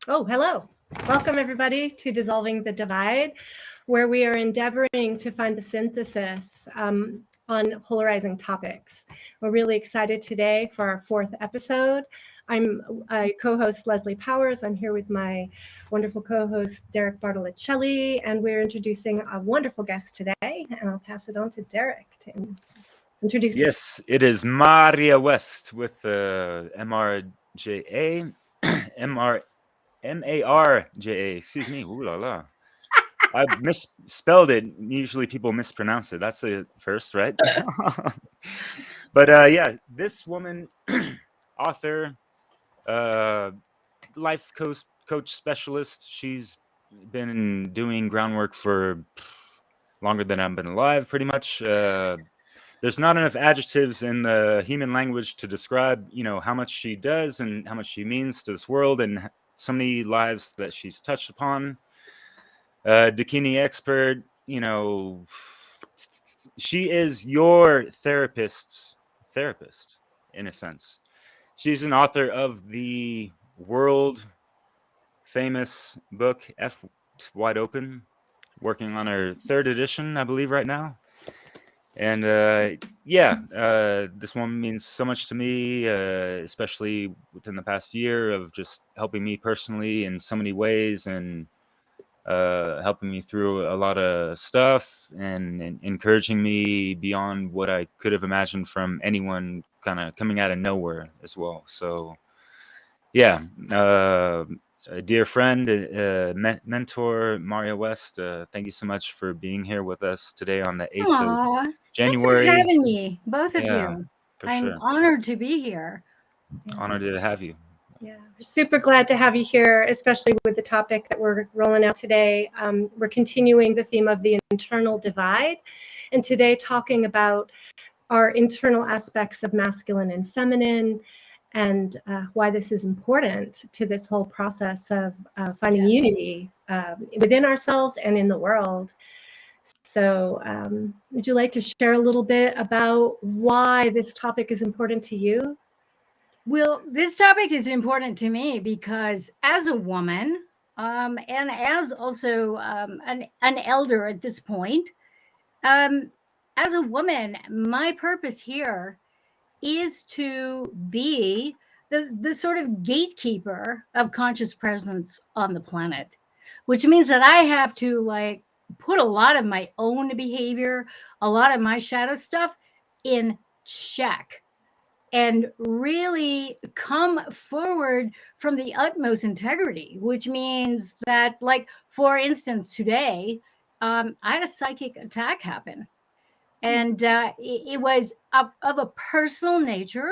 Oh, hello. Welcome, everybody, to Dissolving the Divide, where we are endeavoring to find the synthesis on polarizing topics. We're really excited today for our fourth episode. I co-host Leslie Powers. I'm here with my wonderful co-host Derek Bartolacelli, and we're introducing a wonderful guest today. And I'll pass it on to Derek to introduce. Yes, it is Marja West with MRJA, MARJA. Excuse me. Ooh la la. I misspelled it. Usually people mispronounce it. That's a first, right? But yeah, this woman, author, life coach specialist. She's been doing groundwork for longer than I've been alive, pretty much. There's not enough adjectives in the human language to describe, how much she does and how much she means to this world and so many lives that she's touched upon. Dakini expert, she is your therapist's therapist, in a sense. She's an author of the world famous book F Wide Open, working on her third edition, I believe, right now. And this woman means so much to me, especially within the past year of just helping me personally in so many ways and helping me through a lot of stuff and encouraging me beyond what I could have imagined from anyone kind of coming out of nowhere as well. So, yeah, a dear friend, mentor, Marja West, thank you so much for being here with us today on the 8th of Aw, thanks for January. having me, both of Yeah, you. for I'm sure. honored to be here. Honored to have you. Yeah, we're super glad to have you here, especially with the topic that we're rolling out today. We're continuing the theme of the internal divide, and today talking about our internal aspects of masculine and feminine, and why this is important to this whole process of finding Yes. unity within ourselves and in the world. So, would you like to share a little bit about why this topic is important to you? Well, this topic is important to me because as a woman, and as also an elder at this point, um, as a woman, my purpose here is to be the sort of gatekeeper of conscious presence on the planet, which means that I have to like put a lot of my own behavior, a lot of my shadow stuff in check and really come forward from the utmost integrity, which means that, like, for instance, today, I had a psychic attack happen. And it was of a personal nature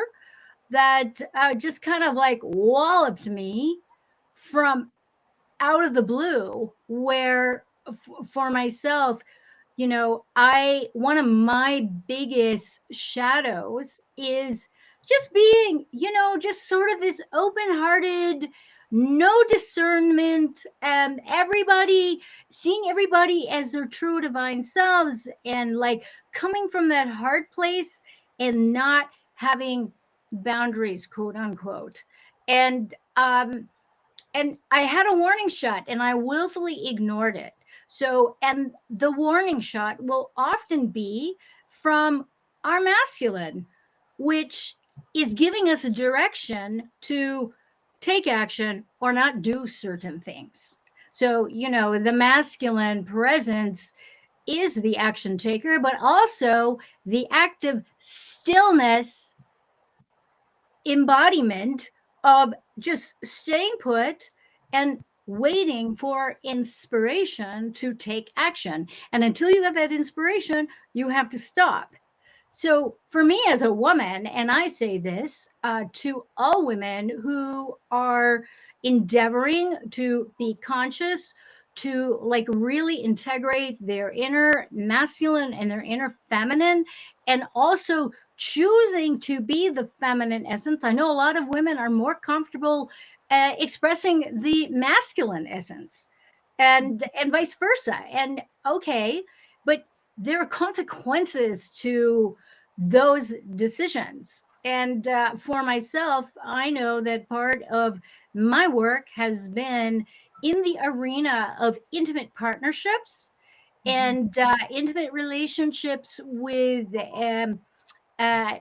that just kind of like walloped me from out of the blue, where for myself, I one of my biggest shadows is just being, just sort of this open-hearted, no discernment, everybody seeing everybody as their true divine selves, and like coming from that hard place and not having boundaries, quote unquote. And I had a warning shot and I willfully ignored it. So, and the warning shot will often be from our masculine, which is giving us a direction to take action or not do certain things. So, the masculine presence is the action taker, but also the active stillness embodiment of just staying put and waiting for inspiration to take action. And until you get that inspiration, you have to stop. So, for me as a woman, and I say this to all women who are endeavoring to be conscious, to like really integrate their inner masculine and their inner feminine, and also choosing to be the feminine essence. I know a lot of women are more comfortable expressing the masculine essence, and vice versa. And okay, but there are consequences to those decisions. And for myself, I know that part of my work has been in the arena of intimate partnerships and intimate relationships with uh,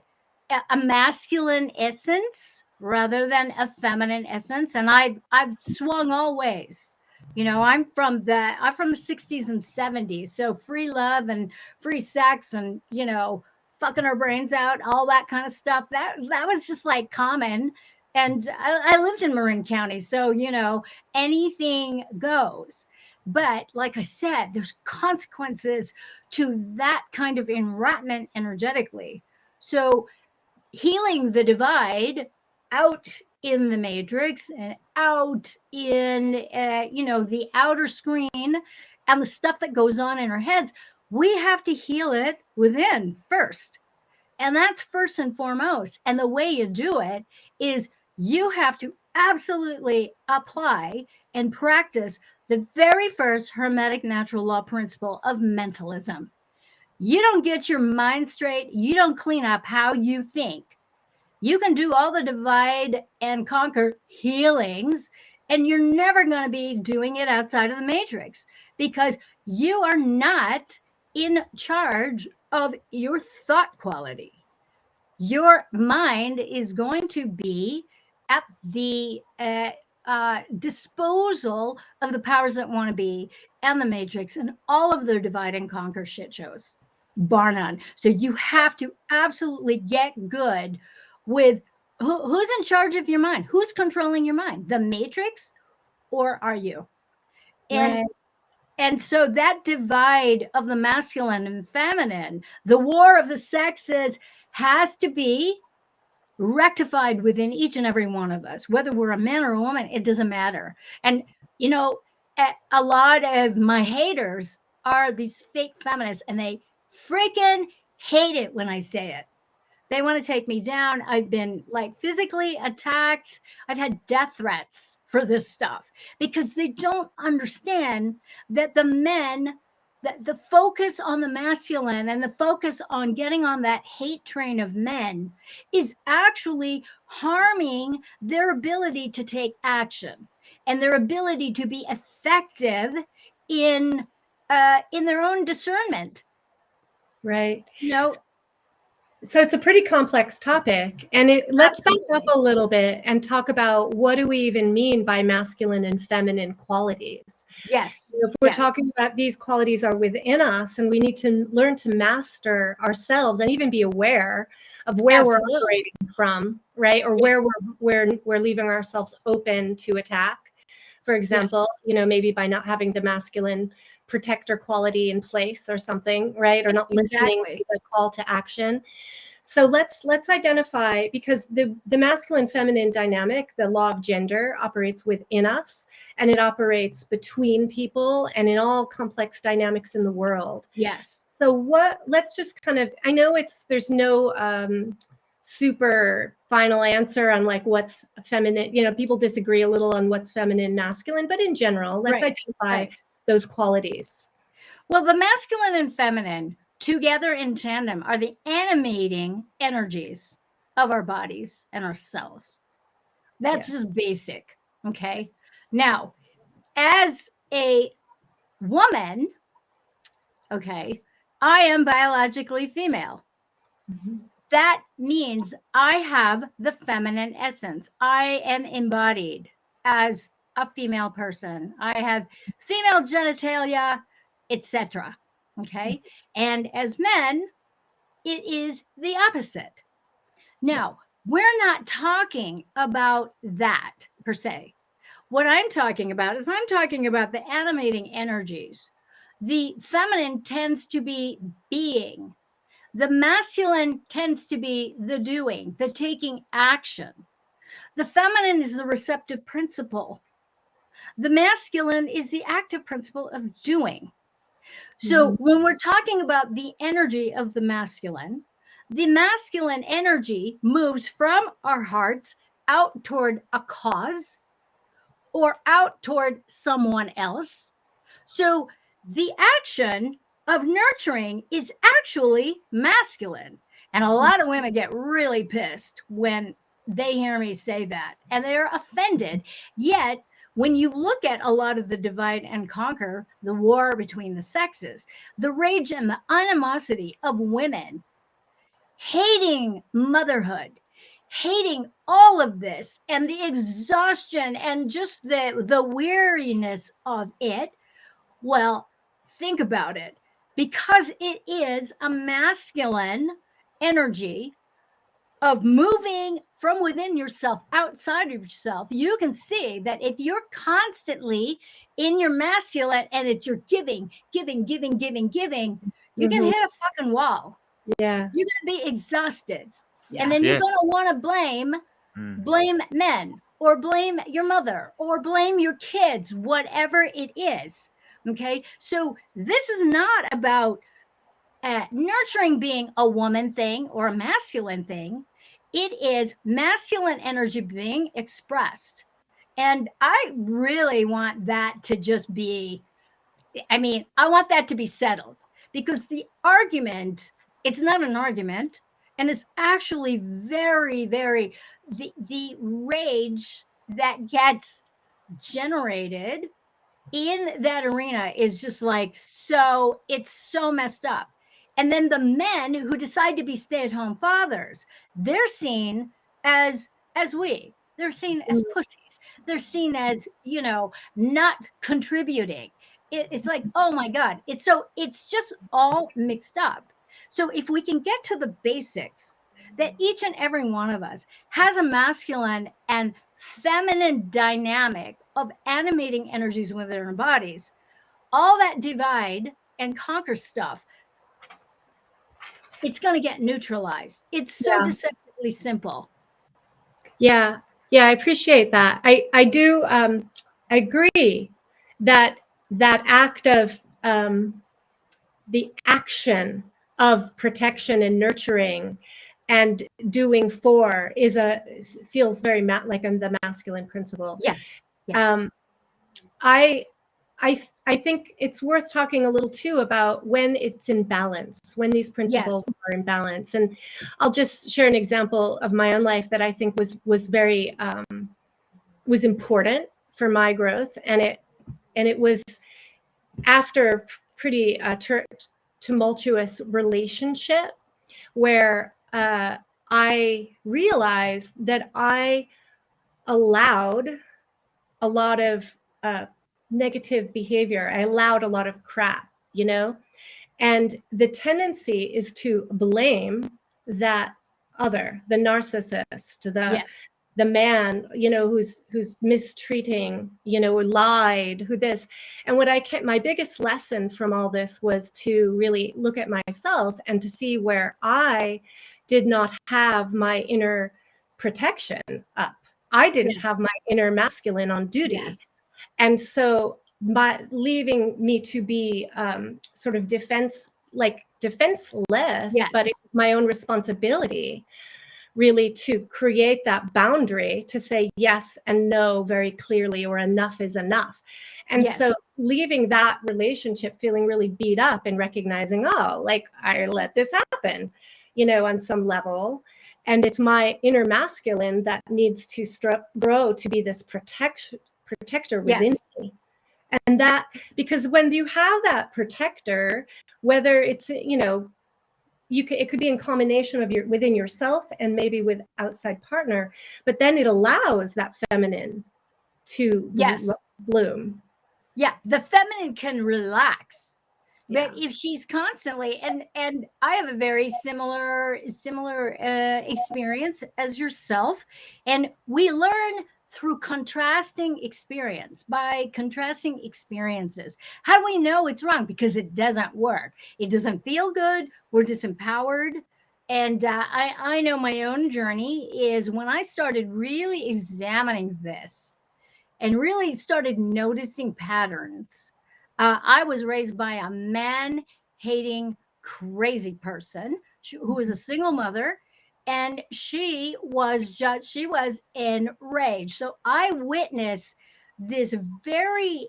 a masculine essence rather than a feminine essence. And I've swung all ways. You know, I'm from the 60s and 70s. So free love and free sex and, you know, fucking our brains out, all that kind of stuff. That was just like common. And I lived in Marin County. So, you know, anything goes. But like I said, there's consequences to that kind of enwrappment energetically. So healing the divide out in the matrix and out in you know, the outer screen and the stuff that goes on in our heads, we have to heal it within first. And that's first and foremost. And the way you do it is you have to absolutely apply and practice the very first Hermetic natural law principle of mentalism. You don't get your mind straight, you don't clean up how you think. You can do all the divide and conquer healings, and you're never going to be doing it outside of the matrix because you are not in charge of your thought quality. Your mind is going to be at the disposal of the powers that want to be and the matrix and all of their divide and conquer shit shows, bar none. So you have to absolutely get good with who's in charge of your mind, who's controlling your mind, the matrix, or are you? And Right. and so that divide of the masculine and feminine, the war of the sexes, has to be rectified within each and every one of us, whether we're a man or a woman, it doesn't matter. And, you know, a lot of my haters are these fake feminists, and they freaking hate it when I say it. They want to take me down. I've been like physically attacked. I've had death threats for this stuff because they don't understand that the men, that the focus on the masculine and the focus on getting on that hate train of men is actually harming their ability to take action and their ability to be effective in their own discernment. Right. You know, So it's a pretty complex topic. And let's back up absolutely. a little bit and talk about what do we even mean by masculine and feminine qualities. Yes. You know, if we're Yes. talking about these qualities are within us, and we need to learn to master ourselves and even be aware of where we're Absolutely. operating from, right? Or Yeah. where we're leaving ourselves open to attack. For example, you know, maybe by not having the masculine protector quality in place or something, right? Or not listening Exactly. to the call to action. So let's identify, because the masculine feminine dynamic, the law of gender, operates within us, and it operates between people and in all complex dynamics in the world. Yes. So let's just kind of, I know there's no super final answer on like what's feminine, you know, people disagree a little on what's feminine, masculine, but in general, let's Right. identify Right. those qualities. Well, the masculine and feminine together in tandem are the animating energies of our bodies and our cells. That's Yes. just basic. Okay. Now, as a woman, okay, I am biologically female. Mhm. That means I have the feminine essence. I am embodied as a female person. I have female genitalia, etc. Okay. And as men, it is the opposite. Now, Yes. we're not talking about that per se. What I'm talking about is I'm talking about the animating energies. The feminine tends to be being, the masculine tends to be the doing, the taking action. The feminine is the receptive principle. The masculine is the active principle of doing. So Mhm. when we're talking about the energy of the masculine energy moves from our hearts out toward a cause or out toward someone else. So the action of nurturing is actually masculine. And a lot of women get really pissed when they hear me say that, and they're offended. Yet, when you look at a lot of the divide and conquer, the war between the sexes, the rage and the animosity of women hating motherhood, hating all of this, and the exhaustion and just the weariness of it, well, think about it. Because it is a masculine energy of moving from within yourself, outside of yourself, you can see that if you're constantly in your masculine and it's your giving, you're going to hit a fucking wall. Yeah. You're going to be exhausted. Yeah. And then you're Yeah. going to want to blame men, or blame your mother, or blame your kids, whatever it is. Okay. So this is not about nurturing being a woman thing or a masculine thing. It is masculine energy being expressed. And I really want that to just be, I want that to be settled, because the argument, it's not an argument. And it's actually very, very, the rage that gets generated in that arena is just like, so it's so messed up. And then the men who decide to be stay-at-home fathers, they're seen as they're seen as pussies. They're seen as, not contributing. It's like, oh my God. It's just all mixed up. So if we can get to the basics, that each and every one of us has a masculine and feminine dynamic of animating energies within our bodies, all that divide and conquer stuff, it's going to get neutralized. It's so deceptively simple. Yeah. Yeah. I appreciate that. I do agree that act of the action of protection and nurturing and doing for feels very like the masculine principle. Yes. I think it's worth talking a little too about when it's in balance, when these principles are in balance. And I'll just share an example of my own life that I think was very was important for my growth, and it was after pretty tumultuous relationship where I realized that I allowed a lot of negative behavior. I allowed a lot of crap, and the tendency is to blame that other, the narcissist, the man, who's mistreating, or lied, who this. And my biggest lesson from all this was to really look at myself and to see where I did not have my inner protection up. I didn't have my inner masculine on duty. And so by leaving me to be sort of defenseless, but it was my own responsibility really to create that boundary to say yes and no very clearly, or enough is enough. And so leaving that relationship feeling really beat up and recognizing, like I let this happen, on some level. And it's my inner masculine that needs to grow to be this protector within me. And that, because when you have that protector, whether it's, it could be in combination of within yourself and maybe with outside partner, but then it allows that feminine to bloom. Yeah, the feminine can relax. But if she's constantly, and I have a very similar experience as yourself, and we learn through contrasting experience, by contrasting experiences. How do we know it's wrong? Because it doesn't work. It doesn't feel good. We're disempowered. And I know my own journey is when I started really examining this and really started noticing patterns. I was raised by a man-hating, crazy person who was a single mother, and she was enraged. So I witnessed this very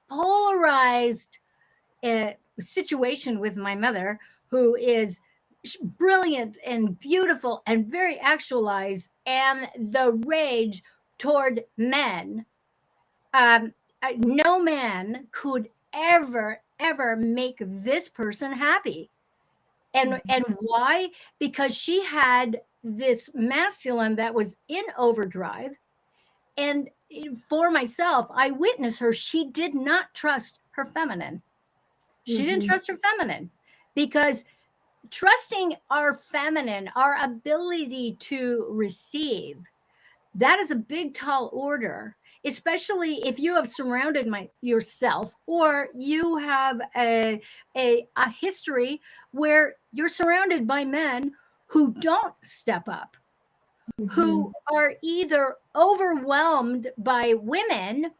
polarized situation with my mother, who is brilliant and beautiful and very actualized, and the rage toward men, no man could ever make this person happy. And why? Because she had this masculine that was in overdrive. And for myself, I witnessed her. She did not trust her feminine. She didn't trust her feminine, because trusting our feminine, our ability to receive, that is a big, tall order, especially if you have surrounded yourself, or you have a history where you're surrounded by men who don't step up, who are either overwhelmed by women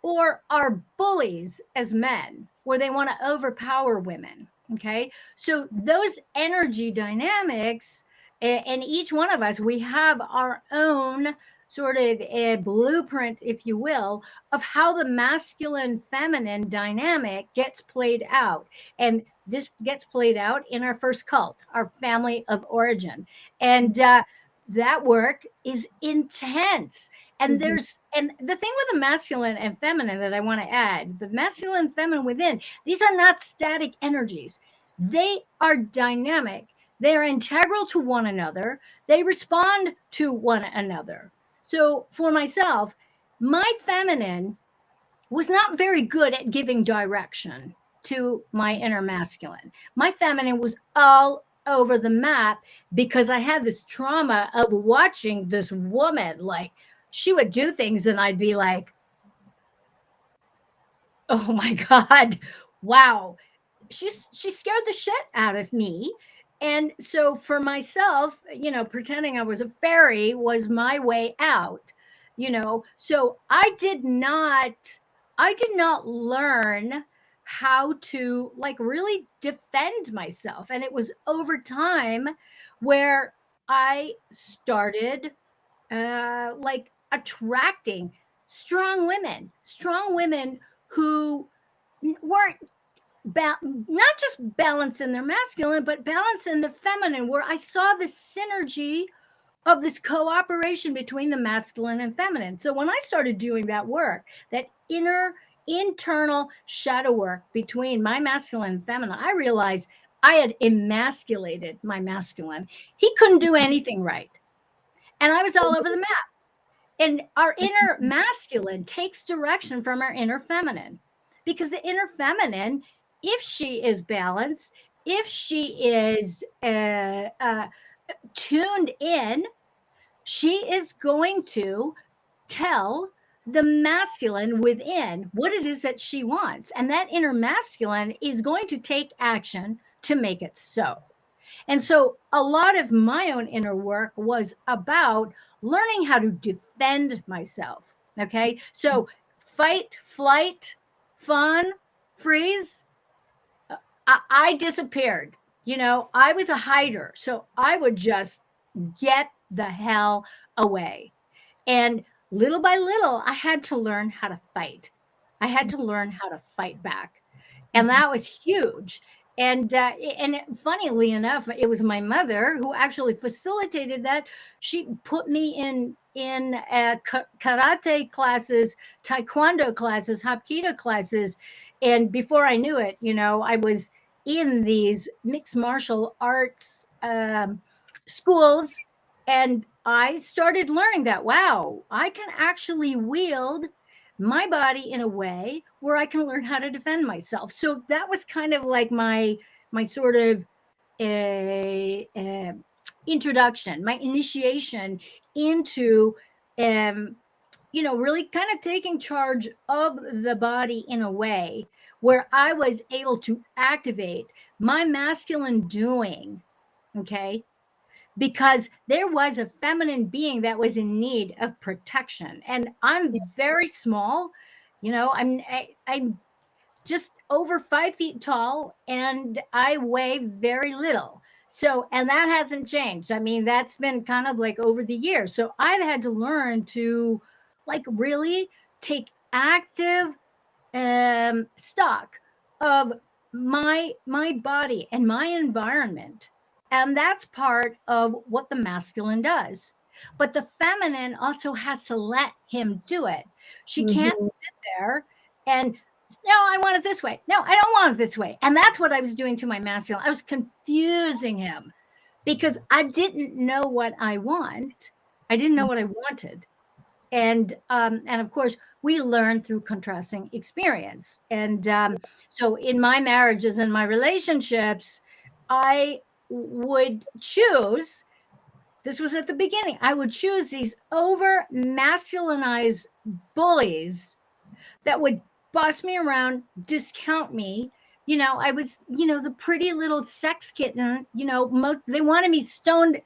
or are bullies as men, where they want to overpower women. Okay. So those energy dynamics, and each one of us, we have our own sort of a blueprint, if you will, of how the masculine feminine dynamic gets played out. And this gets played out in our first cult, our family of origin. And that work is intense. And and the thing with the masculine and feminine that I want to add, the masculine and feminine within, these are not static energies. They are dynamic. They are integral to one another. They respond to one another. So for myself, my feminine was not very good at giving direction to my inner masculine. My feminine was all over the map, because I had this trauma of watching this woman. Like, she would do things and I'd be like, oh my God, wow. She scared the shit out of me. And so for myself, pretending I was a fairy was my way out, So I did not learn how to like really defend myself. And it was over time where I started like attracting strong women who weren't not just balance in their masculine, but balance in the feminine, where I saw the synergy of this cooperation between the masculine and feminine. So when I started doing that work, that internal shadow work between my masculine and feminine, I realized I had emasculated my masculine. He couldn't do anything right. And I was all over the map. And our inner masculine takes direction from our inner feminine, because the inner feminine, if she is balanced, if she is tuned in, she is going to tell the masculine within what it is that she wants. And that inner masculine is going to take action to make it so. And so a lot of my own inner work was about learning how to defend myself. Okay. So fight, flight, fawn, freeze. I disappeared. I was a hider. So I would just get the hell away. And little by little, I had to learn how to fight. I had to learn how to fight back. And that was huge. And funnily enough, it was my mother who actually facilitated that. She put me in karate classes, taekwondo classes, hapkido classes, and before I knew it, I was in these mixed martial arts schools, and I started learning that, wow, I can actually wield my body in a way where I can learn how to defend myself. So that was kind of like my sort of introduction, my initiation into really kind of taking charge of the body in a way where I was able to activate my masculine doing. Okay. Because there was a feminine being that was in need of protection. And I'm very small, I'm just over 5 feet tall, and I weigh very little. So, and that hasn't changed. I mean, that's been kind of like over the years. So I've had to learn to like really take active stock of my body and my environment, And that's part of what the masculine does. But the feminine also has to let him do it. She can't sit there and, no, I want it this way. No, I don't want it this way. And that's what I was doing to my masculine. I was confusing him because I didn't know what I want. I didn't know what I wanted. And of course, we learn through contrasting experience. And so in my marriages and my relationships, I would choose, this was at the beginning, I would choose these over masculinized bullies that would boss me around, discount me. I was, the pretty little sex kitten, they wanted me stoned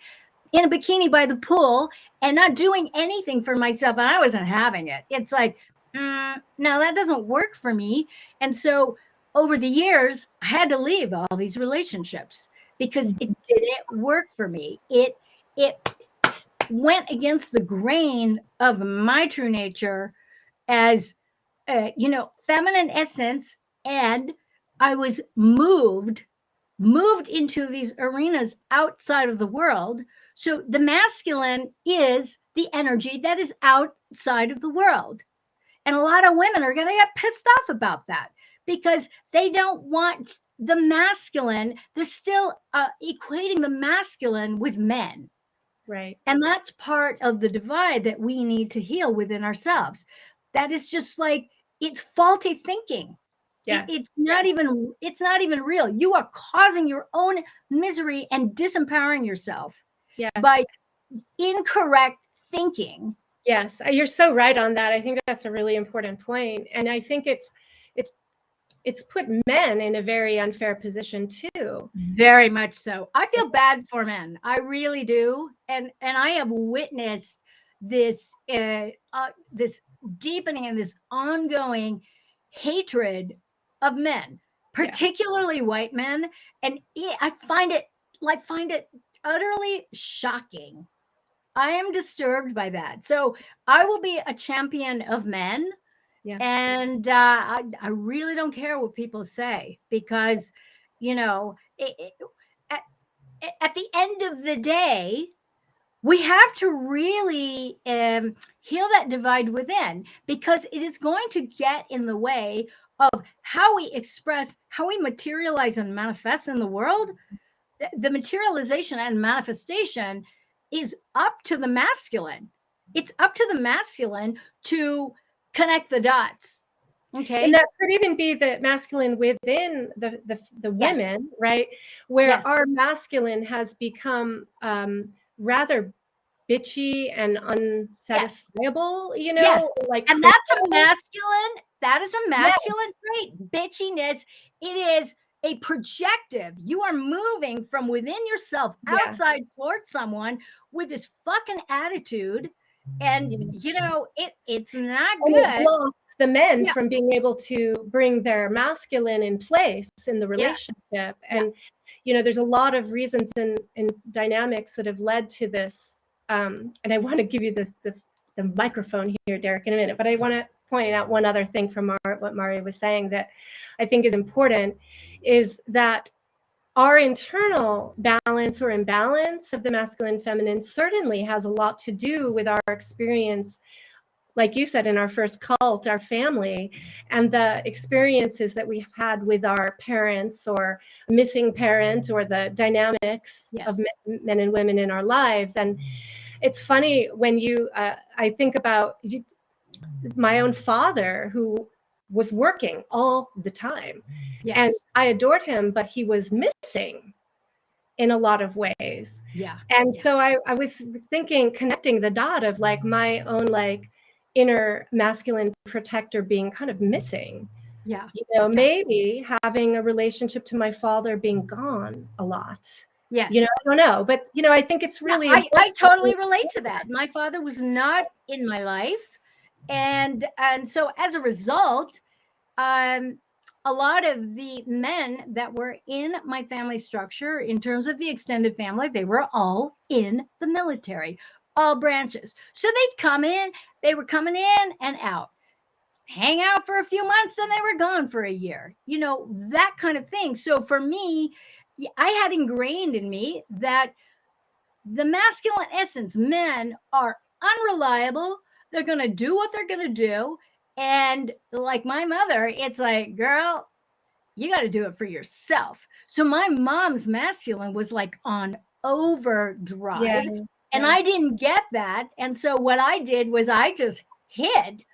in a bikini by the pool and not doing anything for myself. And I wasn't having it. It's like, no, that doesn't work for me. And so over the years, I had to leave all these relationships because it didn't work for me. It went against the grain of my true nature as, feminine essence. And I was moved into these arenas outside of the world. So the masculine is the energy that is outside of the world. And a lot of women are going to get pissed off about that because they don't want the masculine. They're still equating the masculine with men. Right. And that's part of the divide that we need to heal within ourselves. That is just like, it's faulty thinking. Yes. It's not even real. You are causing your own misery and disempowering yourself by incorrect thinking. Yes, you're so right on that. I think that's a really important point. And I think it's put men in a very unfair position too. Very much so. I feel bad for men. I really do. And I have witnessed this this deepening and this ongoing hatred of men, particularly white men. And I find it utterly shocking. I am disturbed by that. So I will be a champion of men. Yeah. And I really don't care what people say because, at the end of the day, we have to really heal that divide within because it is going to get in the way of how we express, how we materialize and manifest in the world. The materialization and manifestation is up to the masculine. It's up to the masculine to connect the dots. Okay. And that could even be the masculine within the women, right? Where our masculine has become rather bitchy and unsatisfiable, like, and that's a masculine. That is a masculine trait. Bitchiness. It is a projective. You are moving from within yourself outside towards someone with this fucking attitude. And it's not good. It blocks the men from being able to bring their masculine in place in the relationship. And there's a lot of reasons and dynamics that have led to this. And I want to give you the microphone here, Derek, in a minute, but I want to point out one other thing from what Marja was saying that I think is important, is that our internal balance or imbalance of the masculine and feminine certainly has a lot to do with our experience, like you said, in our first cult, our family, and the experiences that we've had with our parents or missing parent or the dynamics of men and women in our lives. And it's funny when I think about my own father, who was working all the time. And I adored him, but he was missing in a lot of ways. And so I was thinking, connecting the dot of like my own like inner masculine protector being kind of missing. Maybe having a relationship to my father being gone a lot. I don't know, but I think it's really I totally relate to that. My father was not in my life. And so as a result, a lot of the men that were in my family structure, in terms of the extended family, they were all in the military, all branches. So they were coming in and out, hang out for a few months, then they were gone for a year, that kind of thing. So for me, I had ingrained in me that the masculine essence, men are unreliable. They're going to do what they're going to do. And like my mother, it's like, girl, you got to do it for yourself. So my mom's masculine was like on overdrive. Yeah. And I didn't get that. And so what I did was I just hid.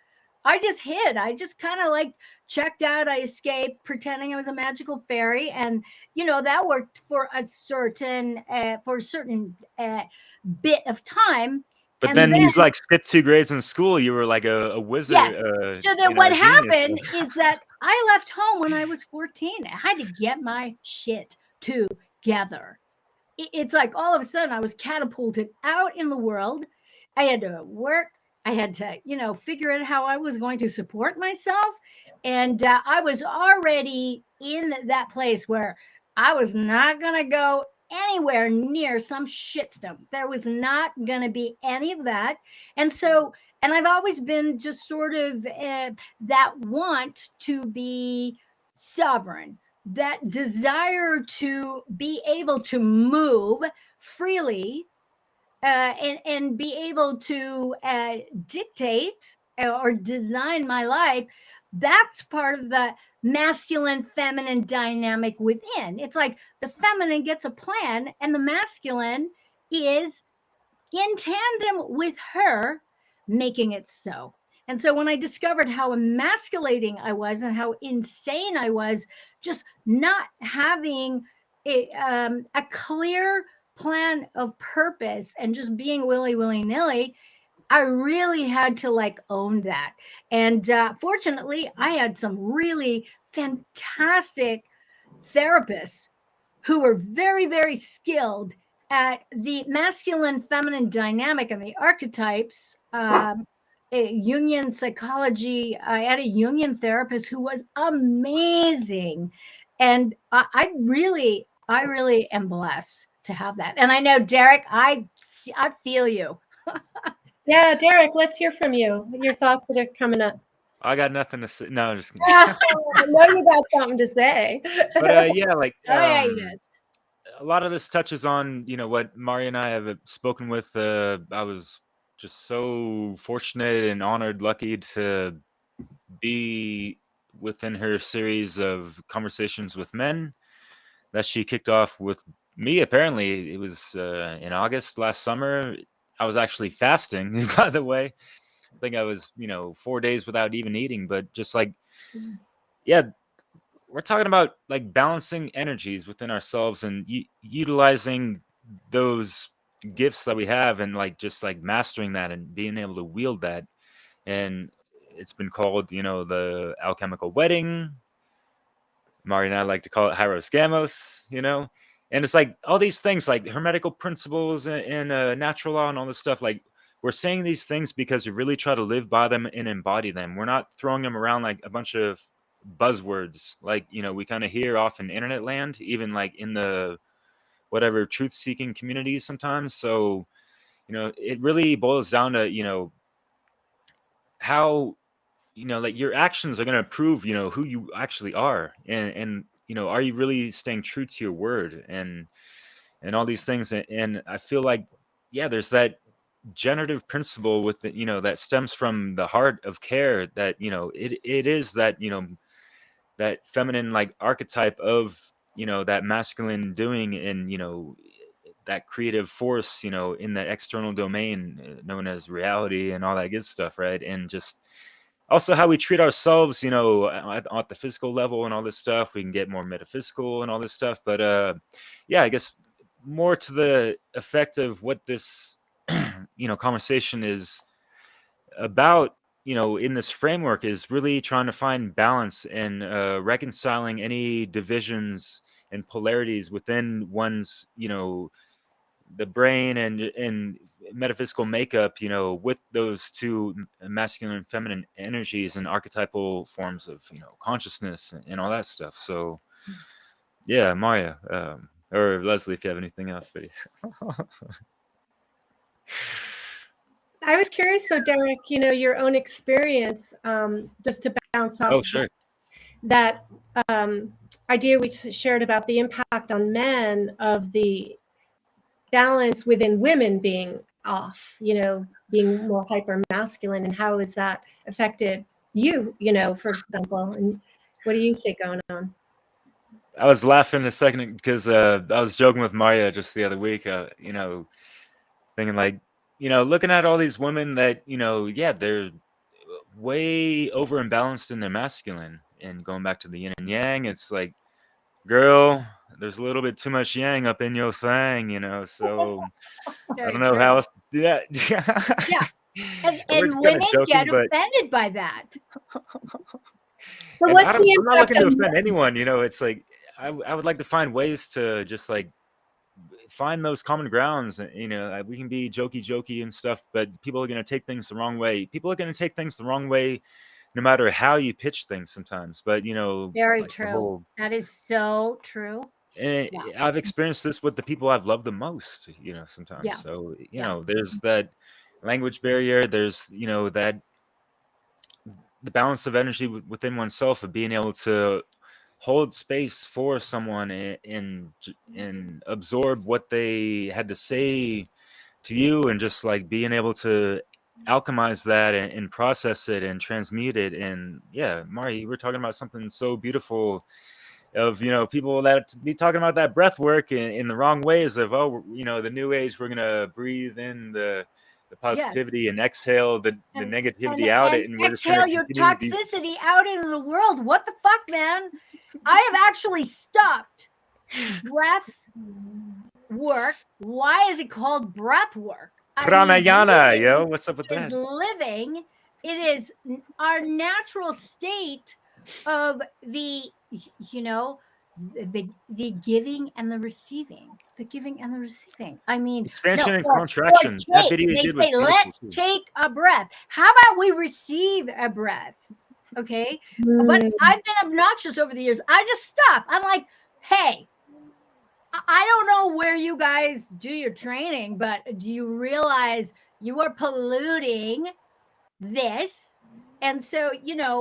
I just kind of like checked out. I escaped, pretending I was a magical fairy, and that worked for a certain bit of time. But And then you then, like skipped 2 grades in school. You were like a wizard. yes. So then, what a genius. happened is that I left home when I was 14. I had to get my shit together. It's like all of a sudden I was catapulted out in the world. I had to work. I had to, figure out how I was going to support myself. And I was already in that place where I was not going to go anywhere near some shitstorm. There was not going to be any of that. And so, and I've always been just sort of that want to be sovereign, that desire to be able to move freely and be able to dictate or design my life. That's part of the masculine feminine dynamic within. It's like the feminine gets a plan and the masculine is in tandem with her making it so. And so when I discovered how emasculating I was and how insane I was, just not having a clear plan of purpose and just being willy-nilly, I really had to like own that. And fortunately, I had some really fantastic therapists who were very, very skilled at the masculine feminine dynamic and the archetypes. Jungian psychology. I had a Jungian therapist who was amazing. And I really am blessed to have that. And I know, Derek, I feel you. Yeah, Derek, let's hear from you. Your thoughts that are coming up. I got nothing to say. No, I'm just kidding. I know you got something to say. But yeah, like Yeah, he does. a lot of this touches on what Marja and I have spoken with. I was just so fortunate and honored, lucky to be within her series of conversations with men that she kicked off with me. Apparently, it was in August last summer. I was actually fasting, by the way. I think I was 4 days without even eating, but just like, yeah, we're talking about like balancing energies within ourselves and utilizing those gifts that we have and like just like mastering that and being able to wield that. And it's been called the alchemical wedding. Mari and I like to call it Hyros Gamos, and it's like all these things like hermetical principles and natural law and all this stuff. Like, we're saying these things because we really try to live by them and embody them. We're not throwing them around like a bunch of buzzwords like we kind of hear off in internet land, even like in the whatever truth seeking communities sometimes. So it really boils down to how like your actions are going to prove who you actually are, and are you really staying true to your word and all these things. And I feel like, yeah, there's that generative principle with the, that stems from the heart of care, that it is that that feminine like archetype of that masculine doing, and that creative force in that external domain known as reality and all that good stuff, right? And just also how we treat ourselves at the physical level and all this stuff. We can get more metaphysical and all this stuff, but yeah, I guess more to the effect of what this conversation is about in this framework is really trying to find balance and reconciling any divisions and polarities within one's the brain and metaphysical makeup with those two masculine and feminine energies and archetypal forms of consciousness and all that stuff. So yeah, Marja, or Leslie, if you have anything else. But I was curious though, Derek, your own experience, just to bounce off oh, sure. that idea we shared about the impact on men of the balance within women being off, being more hyper masculine, and how has that affected you, for example, and what do you see going on? I was laughing a second because I was joking with Marja just the other week, thinking like, looking at all these women that, yeah, they're way over imbalanced in their masculine, and going back to the yin and yang, it's like, girl, there's a little bit too much yang up in your thing, so I don't know how else to do that. Yeah. And We're women kind of joking, get but offended by that. So and what's the I'm not impact looking to on offend anyone, it's like I would like to find ways to just like find those common grounds. We can be jokey and stuff, but people are going to take things the wrong way. People are going to take things the wrong way no matter how you pitch things sometimes. But Very like true. That is so true. and Yeah. I've experienced this with the people I've loved the most, sometimes. Yeah. So Yeah. there's that language barrier, there's that the balance of energy within oneself, of being able to hold space for someone and absorb what they had to say to you, and just like being able to alchemize that and process it and transmute it. And yeah, Mari, you were talking about something so beautiful of people that be talking about that breath work in the wrong ways of, oh, the new age, we're gonna breathe in the positivity and exhale the negativity out it, and we're just gonna exhale your continue to be. toxicity out into the world. What the fuck, man? I have actually stopped breath work. Why is it called breath work? Pranayana, yo, what's up with that? Living. It is our natural state of the giving and the receiving. The giving and the receiving. I mean, Expansion and contraction. That video you they did was say, beautiful let's too. take a breath. How about we receive a breath? Okay. But I've been obnoxious over the years. I just stop. I'm like, hey, I don't know where you guys do your training, but do you realize you are polluting this? And so,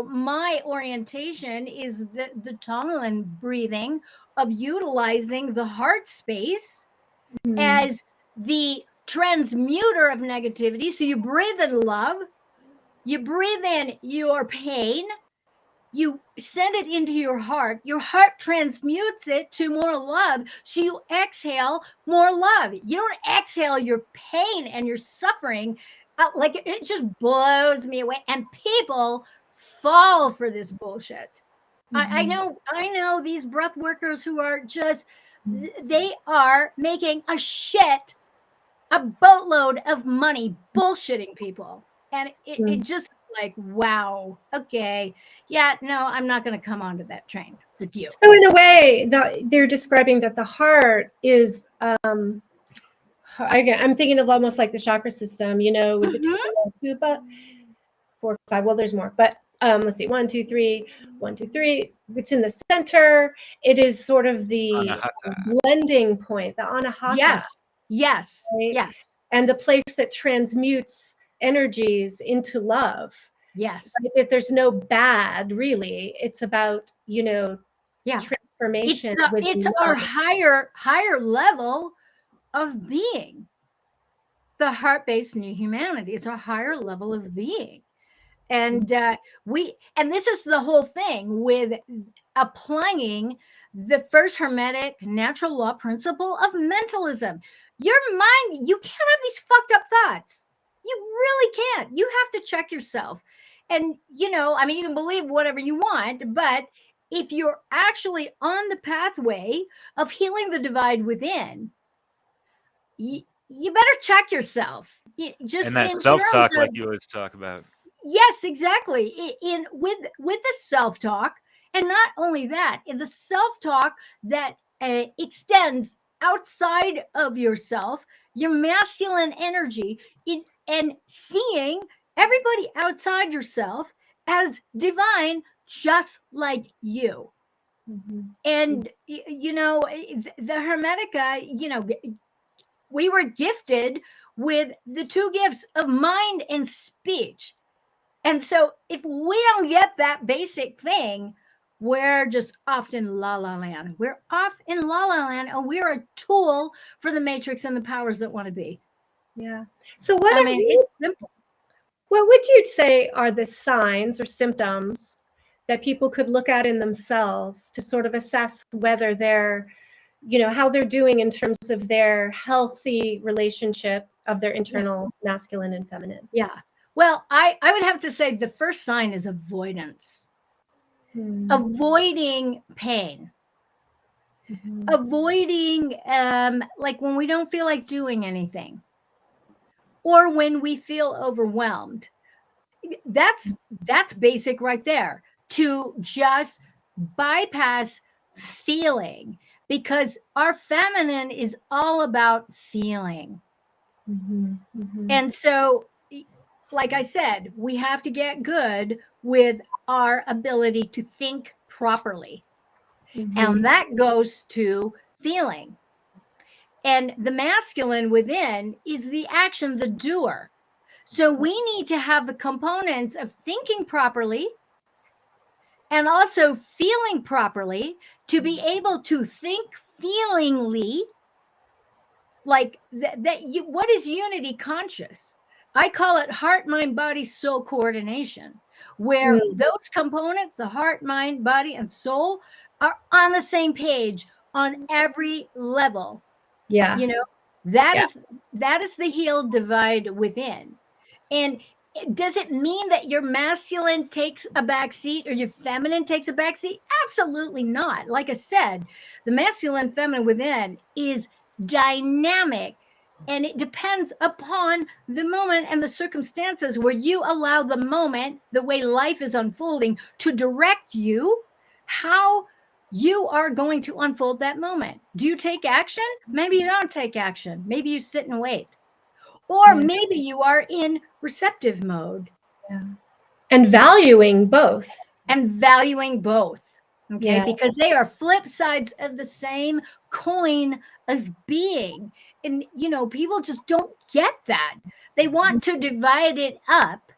my orientation is the Tonglen breathing of utilizing the heart space as the transmuter of negativity. So you breathe in love, you breathe in your pain, you send it into your heart transmutes it to more love, so you exhale more love. You don't exhale your pain and your suffering. Like, it just blows me away, and people fall for this bullshit. I know these breath workers who are just, they are making a boatload of money bullshitting people, and it just like, wow, okay, yeah, no, I'm not going to come onto that train with you. So in a way, they're describing that the heart is, I'm thinking of almost like the chakra system, with the tuba, 4, 5. Well, there's more, but let's see, 1, 2, 3, 1, 2, 3. It's in the center. It is sort of the blending point, the anahata. Yes. Right? Yes. And the place that transmutes energies into love. Yes. Right? There's no bad, really. It's about, transformation. It's our higher level of being. The heart-based new humanity is our higher level of being. And this is the whole thing with applying the first hermetic natural law principle of mentalism. Your mind, you can't have these fucked up thoughts. You really can't. You have to check yourself. And, you can believe whatever you want, but if you're actually on the pathway of healing the divide within, you better check yourself. And that self-talk, like you always talk about. Yes, exactly. With the self-talk, and not only that, in the self-talk that extends outside of yourself, your masculine energy, and seeing everybody outside yourself as divine, just like you. And the Hermetica, we were gifted with the two gifts of mind and speech. And so if we don't get that basic thing, we're just off in la la land. We're off in la la land, and we're a tool for the matrix and the powers that want to be. Yeah. So what It's simple. what would you say are the signs or symptoms that people could look at in themselves to sort of assess whether they're, how they're doing in terms of their healthy relationship of their internal masculine and feminine? Yeah. Well, I would have to say the first sign is avoidance. Avoiding pain. Avoiding like when we don't feel like doing anything, or when we feel overwhelmed. That's basic right there, to just bypass feeling, because our feminine is all about feeling. And so, like I said, we have to get good with our ability to think properly. And that goes to feeling. And the masculine within is the action, the doer. So we need to have the components of thinking properly and also feeling properly to be able to think feelingly. Like what is unity conscious? I call it heart, mind, body, soul coordination, where those components, the heart, mind, body, and soul, are on the same page on every level. Yeah. That is the healed divide within. And does it mean that your masculine takes a back seat or your feminine takes a back seat? Absolutely not. Like I said, the masculine feminine within is dynamic, and it depends upon the moment and the circumstances, where you allow the moment, the way life is unfolding, to direct you how you are going to unfold that moment. Do you take action? Maybe you don't take action. Maybe you sit and wait. Or maybe you are in receptive mode. And valuing both. Okay, because they are flip sides of the same coin of being. And, people just don't get that. They want to divide it up.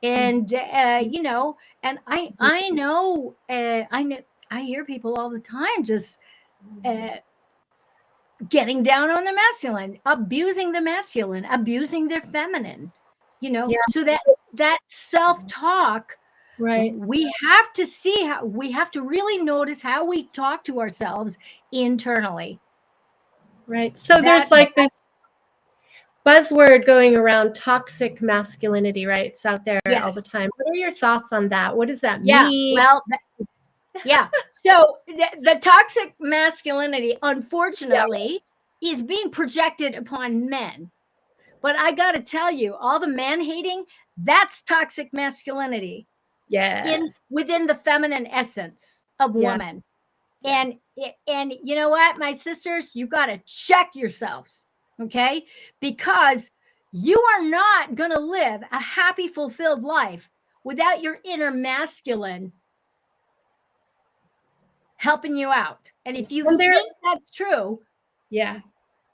And, and I know, I hear people all the time just getting down on the masculine, abusing the masculine, abusing their feminine, so that self-talk, right? We have to see how, we have to really notice how we talk to ourselves internally. Right. So there's like this buzzword going around, toxic masculinity, right? It's out there all the time. What are your thoughts on that? What does that mean? Well, so the toxic masculinity, unfortunately, is being projected upon men. But I got to tell you, all the man hating, that's toxic masculinity. Within the feminine essence of woman. And you know what, my sisters, you got to check yourselves, okay? Because you are not going to live a happy, fulfilled life without your inner masculine helping you out. And if you think that's true,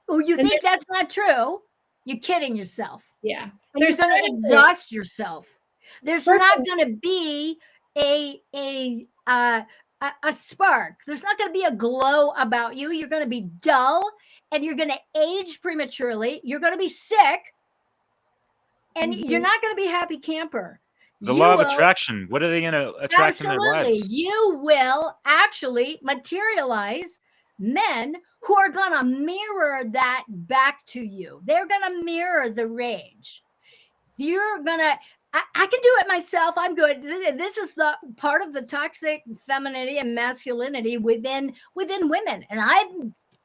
or you think that's not true, you're kidding yourself. And you're going to exhaust yourself. There's not going to be a spark. There's not going to be a glow about you. You're going to be dull, and you're going to age prematurely. You're going to be sick, and you're not going to be a happy camper. The law of attraction. What are they going to attract in their lives? You will actually materialize men who are going to mirror that back to you. They're going to mirror the rage. You're going to, I can do it myself. I'm good. This is the part of the toxic femininity and masculinity within women. And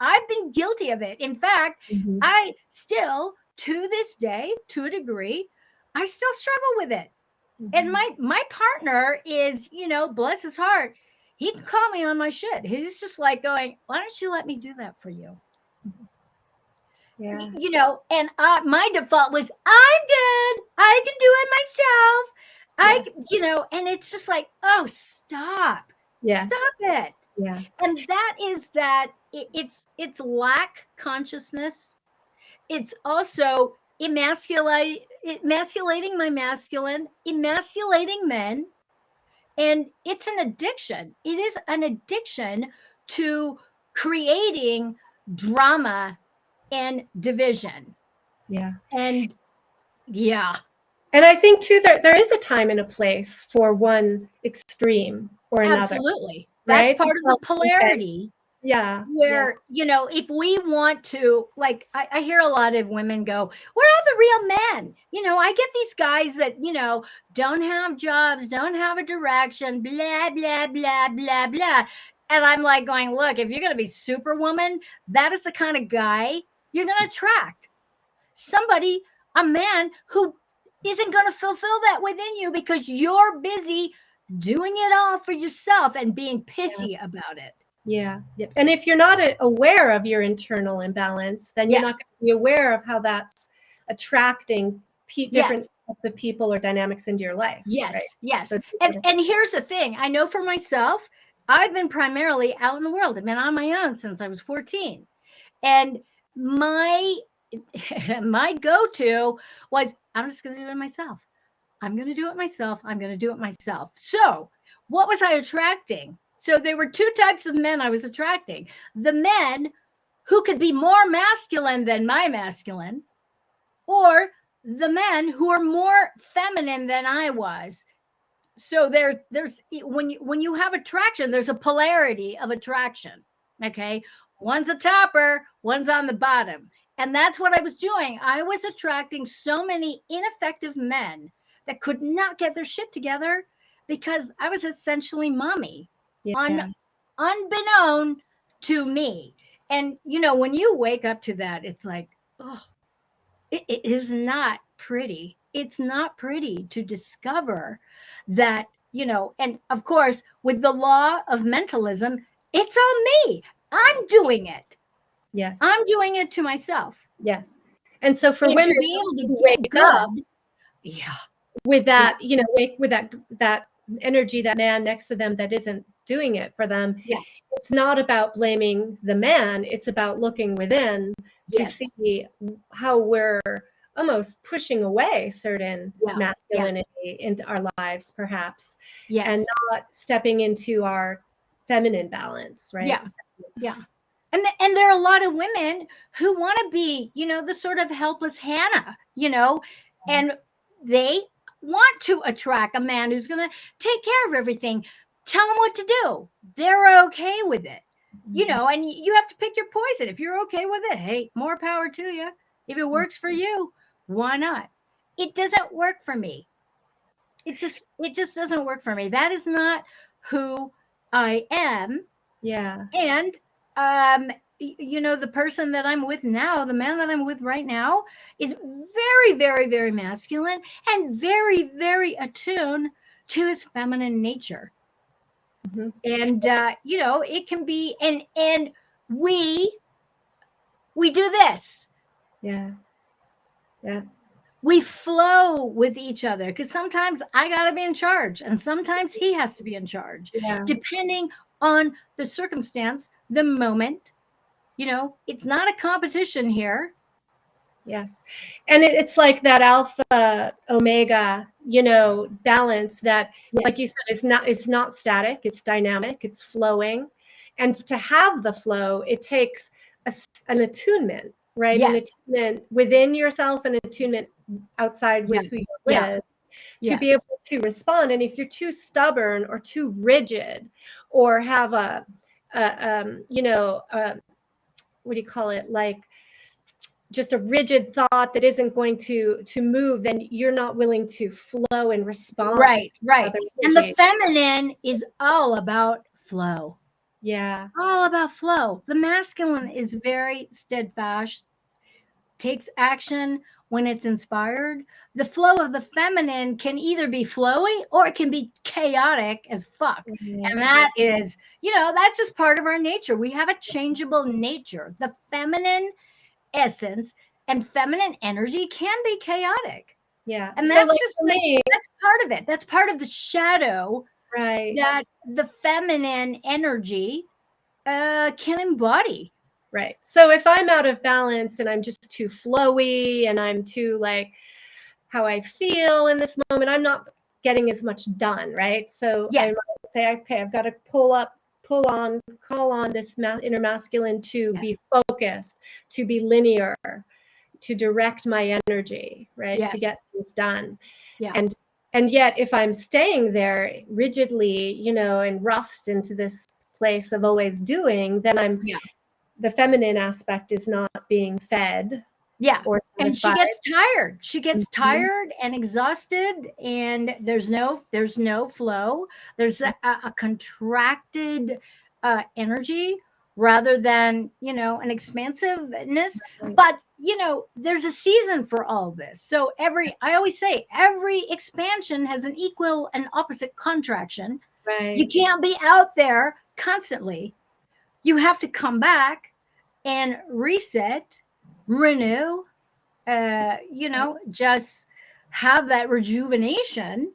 I've been guilty of it. In fact, I still, to this day, to a degree, I still struggle with it. And my partner is, bless his heart, he can call me on my shit. He's just like going, why don't you let me do that for you? And my default was, I'm good. I can do it myself. And it's just like, oh, stop. Stop it. And that is that it's lack consciousness. It's also emasculating my masculine, emasculating men, And it's an addiction. It is an addiction to creating drama and division. Yeah. And yeah. And I think too, there is a time and a place for one extreme or another. Absolutely. Right? That's part of the polarity. Yeah. Where, you know, if we want to, like, I hear a lot of women go, where are the real men? You know, I get these guys that, you know, don't have jobs, don't have a direction, blah, blah, blah, blah, blah. And I'm like going, look, if you're going to be superwoman, that is the kind of guy you're going to attract. Somebody, a man who isn't going to fulfill that within you because you're busy doing it all for yourself and being pissy about it. Yeah. Yep. And if you're not aware of your internal imbalance, then you're not going to be aware of how that's attracting different types of people or dynamics into your life. Yes. Right? Yes. So and here's the thing. I know for myself, I've been primarily out in the world. I've been on my own since I was 14. And my go-to was, I'm just going to do it myself. I'm going to do it myself. I'm going to do it myself. So what was I attracting? So there were two types of men I was attracting. The men who could be more masculine than my masculine, or the men who are more feminine than I was. So there's when you have attraction, there's a polarity of attraction. Okay. One's a topper, one's on the bottom. And that's what I was doing. I was attracting so many ineffective men that could not get their shit together because I was essentially mommy. Unbeknown to me. And, you know, when you wake up to that, it's like, oh, it is not pretty. It's not pretty to discover that, you know, and of course, with the law of mentalism, it's on me. I'm doing it. Yes. I'm doing it to myself. Yes. And so for women to be able to wake up with that, you know, with that energy, that man next to them that isn't doing it for them. Yeah. It's not about blaming the man. It's about looking within to see how we're almost pushing away certain masculinity into our lives, perhaps, and not stepping into our feminine balance, right? Yeah. Yeah. And there are a lot of women who want to be, you know, the sort of helpless Hannah, you know, and they want to attract a man who's going to take care of everything, tell them what to do. They're okay with it, you know, and you have to pick your poison. If you're okay with it, hey, more power to you. If it works for you, why not? It doesn't work for me. It just doesn't work for me. That is not who I am. Yeah. And you know, the person that I'm with now, the man that I'm with right now, is very, very, very masculine and very, very attuned to his feminine nature. Mm-hmm. And you know, it can be, and we do this. Yeah. Yeah. We flow with each other because sometimes I got to be in charge and sometimes he has to be in charge, depending on the circumstance, the moment. You know, it's not a competition here. Yes. And it's like that alpha omega, you know, balance that, like you said, it's not static, it's dynamic, it's flowing. And to have the flow, it takes an attunement, right? An attunement within yourself and attunement outside with who you're with to be able to respond. And if you're too stubborn or too rigid or have you know, what do you call it? Like just a rigid thought that isn't going to move, then you're not willing to flow and respond. Right. And the feminine is all about flow. Yeah. All about flow. The masculine is very steadfast, takes action when it's inspired. The flow of the feminine can either be flowy or it can be chaotic as fuck. Mm-hmm. And that is, you know, that's just part of our nature. We have a changeable nature. The feminine essence and feminine energy can be chaotic. Yeah. And that's just that's part of it. That's part of the shadow, right? That the feminine energy can embody. Right. So if I'm out of balance and I'm just too flowy and I'm too like how I feel in this moment, I'm not getting as much done, right? So I Yes. might say, okay, I've got to call on this inner masculine to Yes. be focused, to be linear, to direct my energy, right? To Yes. get things done. Yeah. And yet if I'm staying there rigidly, you know, and rust into this place of always doing, then the feminine aspect is not being fed. Yeah. Or and she satisfied. gets tired. She gets Mhm. tired and exhausted, and there's no flow. There's a contracted energy rather than, you know, an expansiveness. Right. But, you know, there's a season for all this. So I always say every expansion has an equal and opposite contraction. Right. You can't be out there constantly. You have to come back and reset, renew, you know, just have that rejuvenation.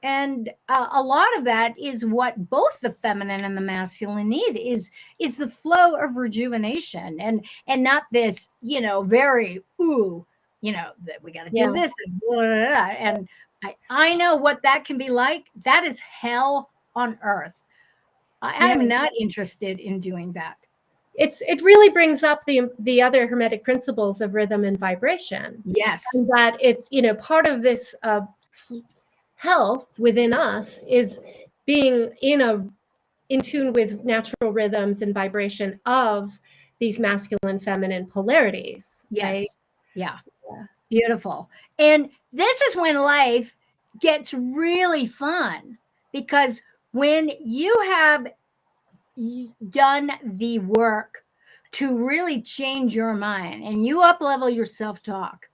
And a lot of that is what both the feminine and the masculine need is the flow of rejuvenation, and not this, you know, very, you know, that we got to do this and blah, blah, blah. And I know what that can be like. That is hell on earth. I'm not interested in doing that. It really brings up the other hermetic principles of rhythm and vibration. Yes. And that it's, you know, part of this health within us is being in tune with natural rhythms and vibration of these masculine feminine polarities. Yes. Right? Yeah. Beautiful. And this is when life gets really fun, because when you have done the work to really change your mind and you up level your self-talk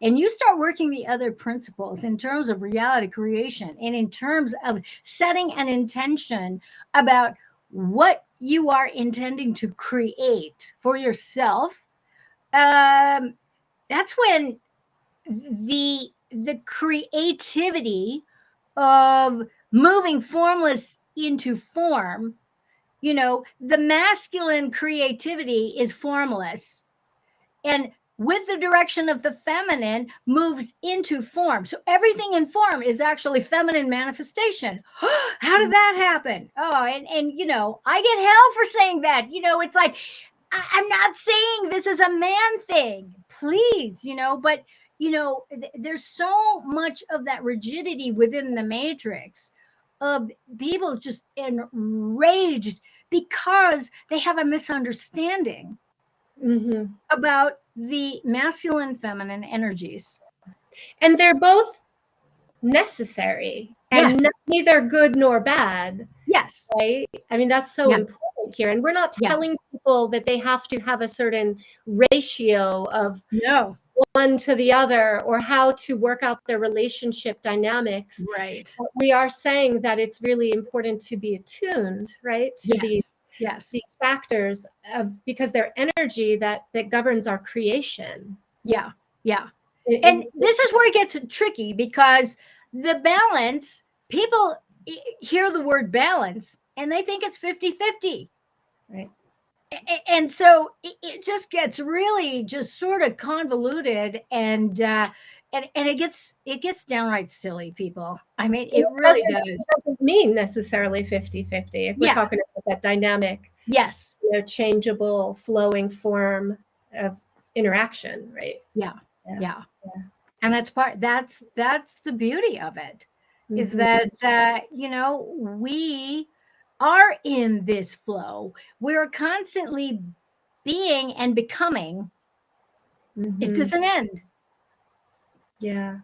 and you start working the other principles in terms of reality creation and in terms of setting an intention about what you are intending to create for yourself, that's when the creativity of moving formless into form, you know, the masculine creativity is formless, and with the direction of the feminine moves into form. So everything in form is actually feminine manifestation. How did that happen? Oh, and you know, I get hell for saying that. You know, it's like, I'm not saying this is a man thing, please, you know, but you know, there's so much of that rigidity within the matrix of people just enraged because they have a misunderstanding about the masculine feminine energies. And they're both necessary and neither good nor bad. Yes. Right? I mean, that's so important here. And we're not telling people that they have to have a certain ratio of one to the other or how to work out their relationship dynamics. Right. But we are saying that it's really important to be attuned, right, to these factors because they're energy that governs our creation. Yeah. And this is where it gets tricky, because the balance, people hear the word balance and they think it's 50-50. Right. And so it just gets really just sort of convoluted, and it gets downright silly, people. I mean, it really does. It doesn't mean necessarily 50-50 if we're talking about that dynamic, you know, changeable, flowing form of interaction, right? Yeah. And that's the beauty of it, is that you know, we are in this flow. We're constantly being and becoming. It doesn't end. Yeah.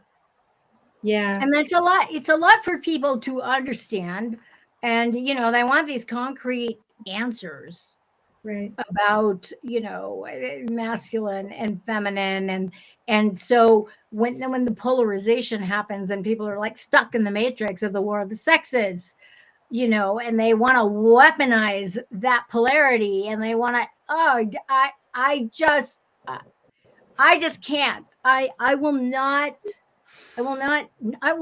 And that's a lot. It's a lot for people to understand. And, you know, they want these concrete answers about, you know, masculine and feminine. And so when the polarization happens and people are like stuck in the matrix of the war of the sexes, you know, and they want to weaponize that polarity, and they want to, I just can't. I will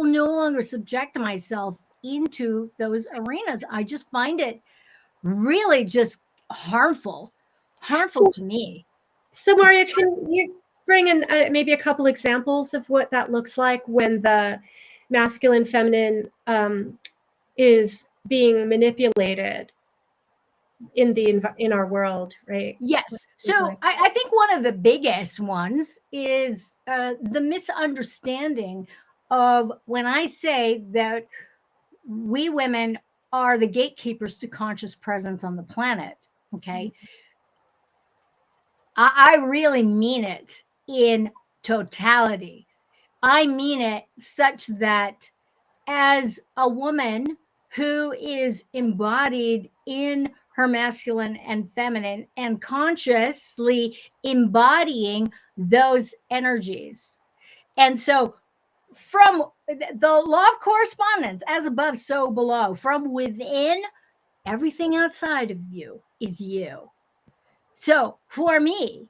no longer subject myself into those arenas. I just find it really just harmful to me. So Marja, can you bring in maybe a couple examples of what that looks like when the masculine, feminine is being manipulated in our world, right? Yes. So I think one of the biggest ones is the misunderstanding of when I say that we women are the gatekeepers to conscious presence on the planet. Okay. I really mean it in totality. I mean it such that as a woman who is embodied in her masculine and feminine and consciously embodying those energies. And so, from the law of correspondence, as above, so below, from within, everything outside of you is you. So, for me,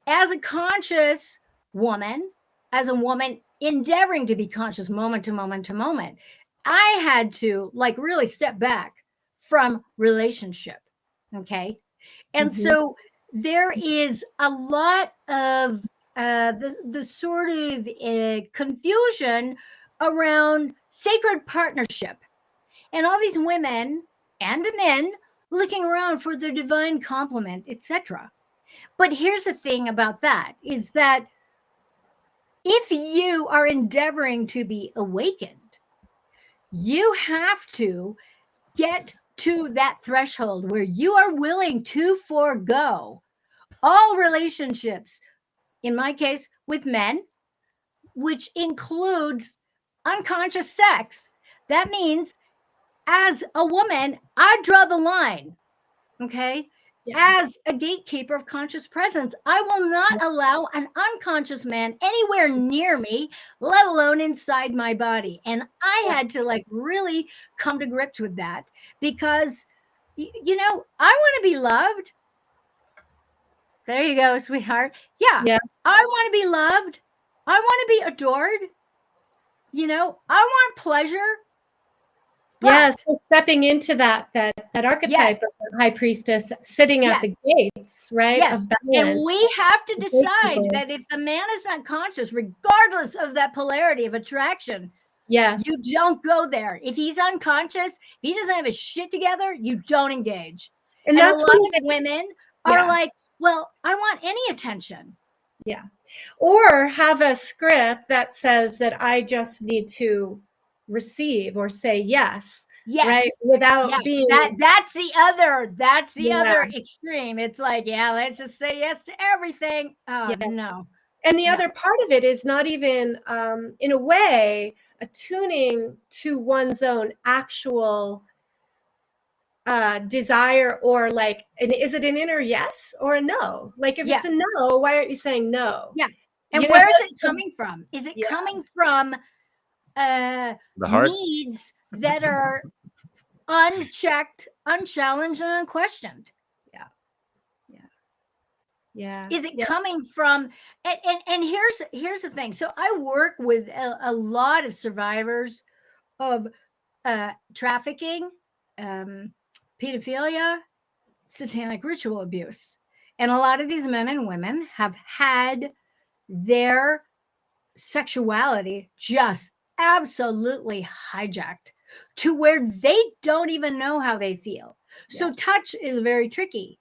as a conscious woman, as a woman endeavoring to be conscious moment to moment to moment, I had to like really step back from relationship. Okay. And so there is a lot of the sort of confusion around sacred partnership and all these women and men looking around for their divine complement, etc. But here's the thing about that is that if you are endeavoring to be awakened, you have to get to that threshold where you are willing to forego all relationships, in my case, with men, which includes unconscious sex. That means as a woman, I draw the line. Okay. As a gatekeeper of conscious presence, I will not allow an unconscious man anywhere near me, let alone inside my body. And I had to like really come to grips with that because, you know, I want to be loved. There you go, sweetheart. Yeah. I want to be loved. I want to be adored. You know, I want pleasure. Yes, so stepping into that archetype of the high priestess sitting at the gates, right? Yes. Of balance. And we have to decide that if the man is not conscious, regardless of that polarity of attraction, you don't go there. If he's unconscious, if he doesn't have his shit together, you don't engage. And that's a lot of women are like, well, I want any attention. Yeah. Or have a script that says that I just need to receive or say yes. Right. Without being that's the other extreme. It's like, let's just say yes to everything. Oh no. And the other part of it is not even in a way attuning to one's own actual desire, or like, and is it an inner yes or a no? Like if it's a no, why aren't you saying no? And where is it coming from? Is it coming from the heart? Needs that are unchecked, unchallenged, and unquestioned? Is it coming from and here's the thing. So I work with a lot of survivors of trafficking, pedophilia, satanic ritual abuse. And a lot of these men and women have had their sexuality just absolutely hijacked to where they don't even know how they feel. So touch is very tricky.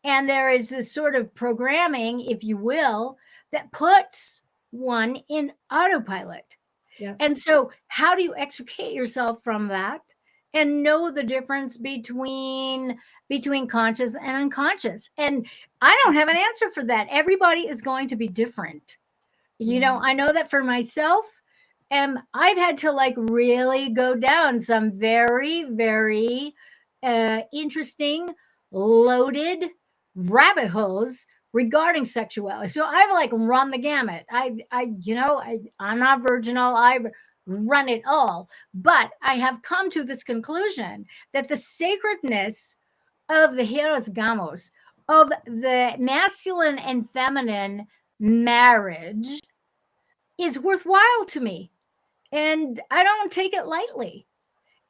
And there is this sort of programming, if you will, that puts one in autopilot. And so how do you extricate yourself from that and know the difference between conscious and unconscious? And I don't have an answer for that. Everybody is going to be different. You know, I know that for myself, I've had to like really go down some very, very interesting, loaded rabbit holes regarding sexuality. So I've like run the gamut. I'm not virginal. I've run it all. But I have come to this conclusion that the sacredness of the Hieros Gamos, of the masculine and feminine marriage, is worthwhile to me. And I don't take it lightly.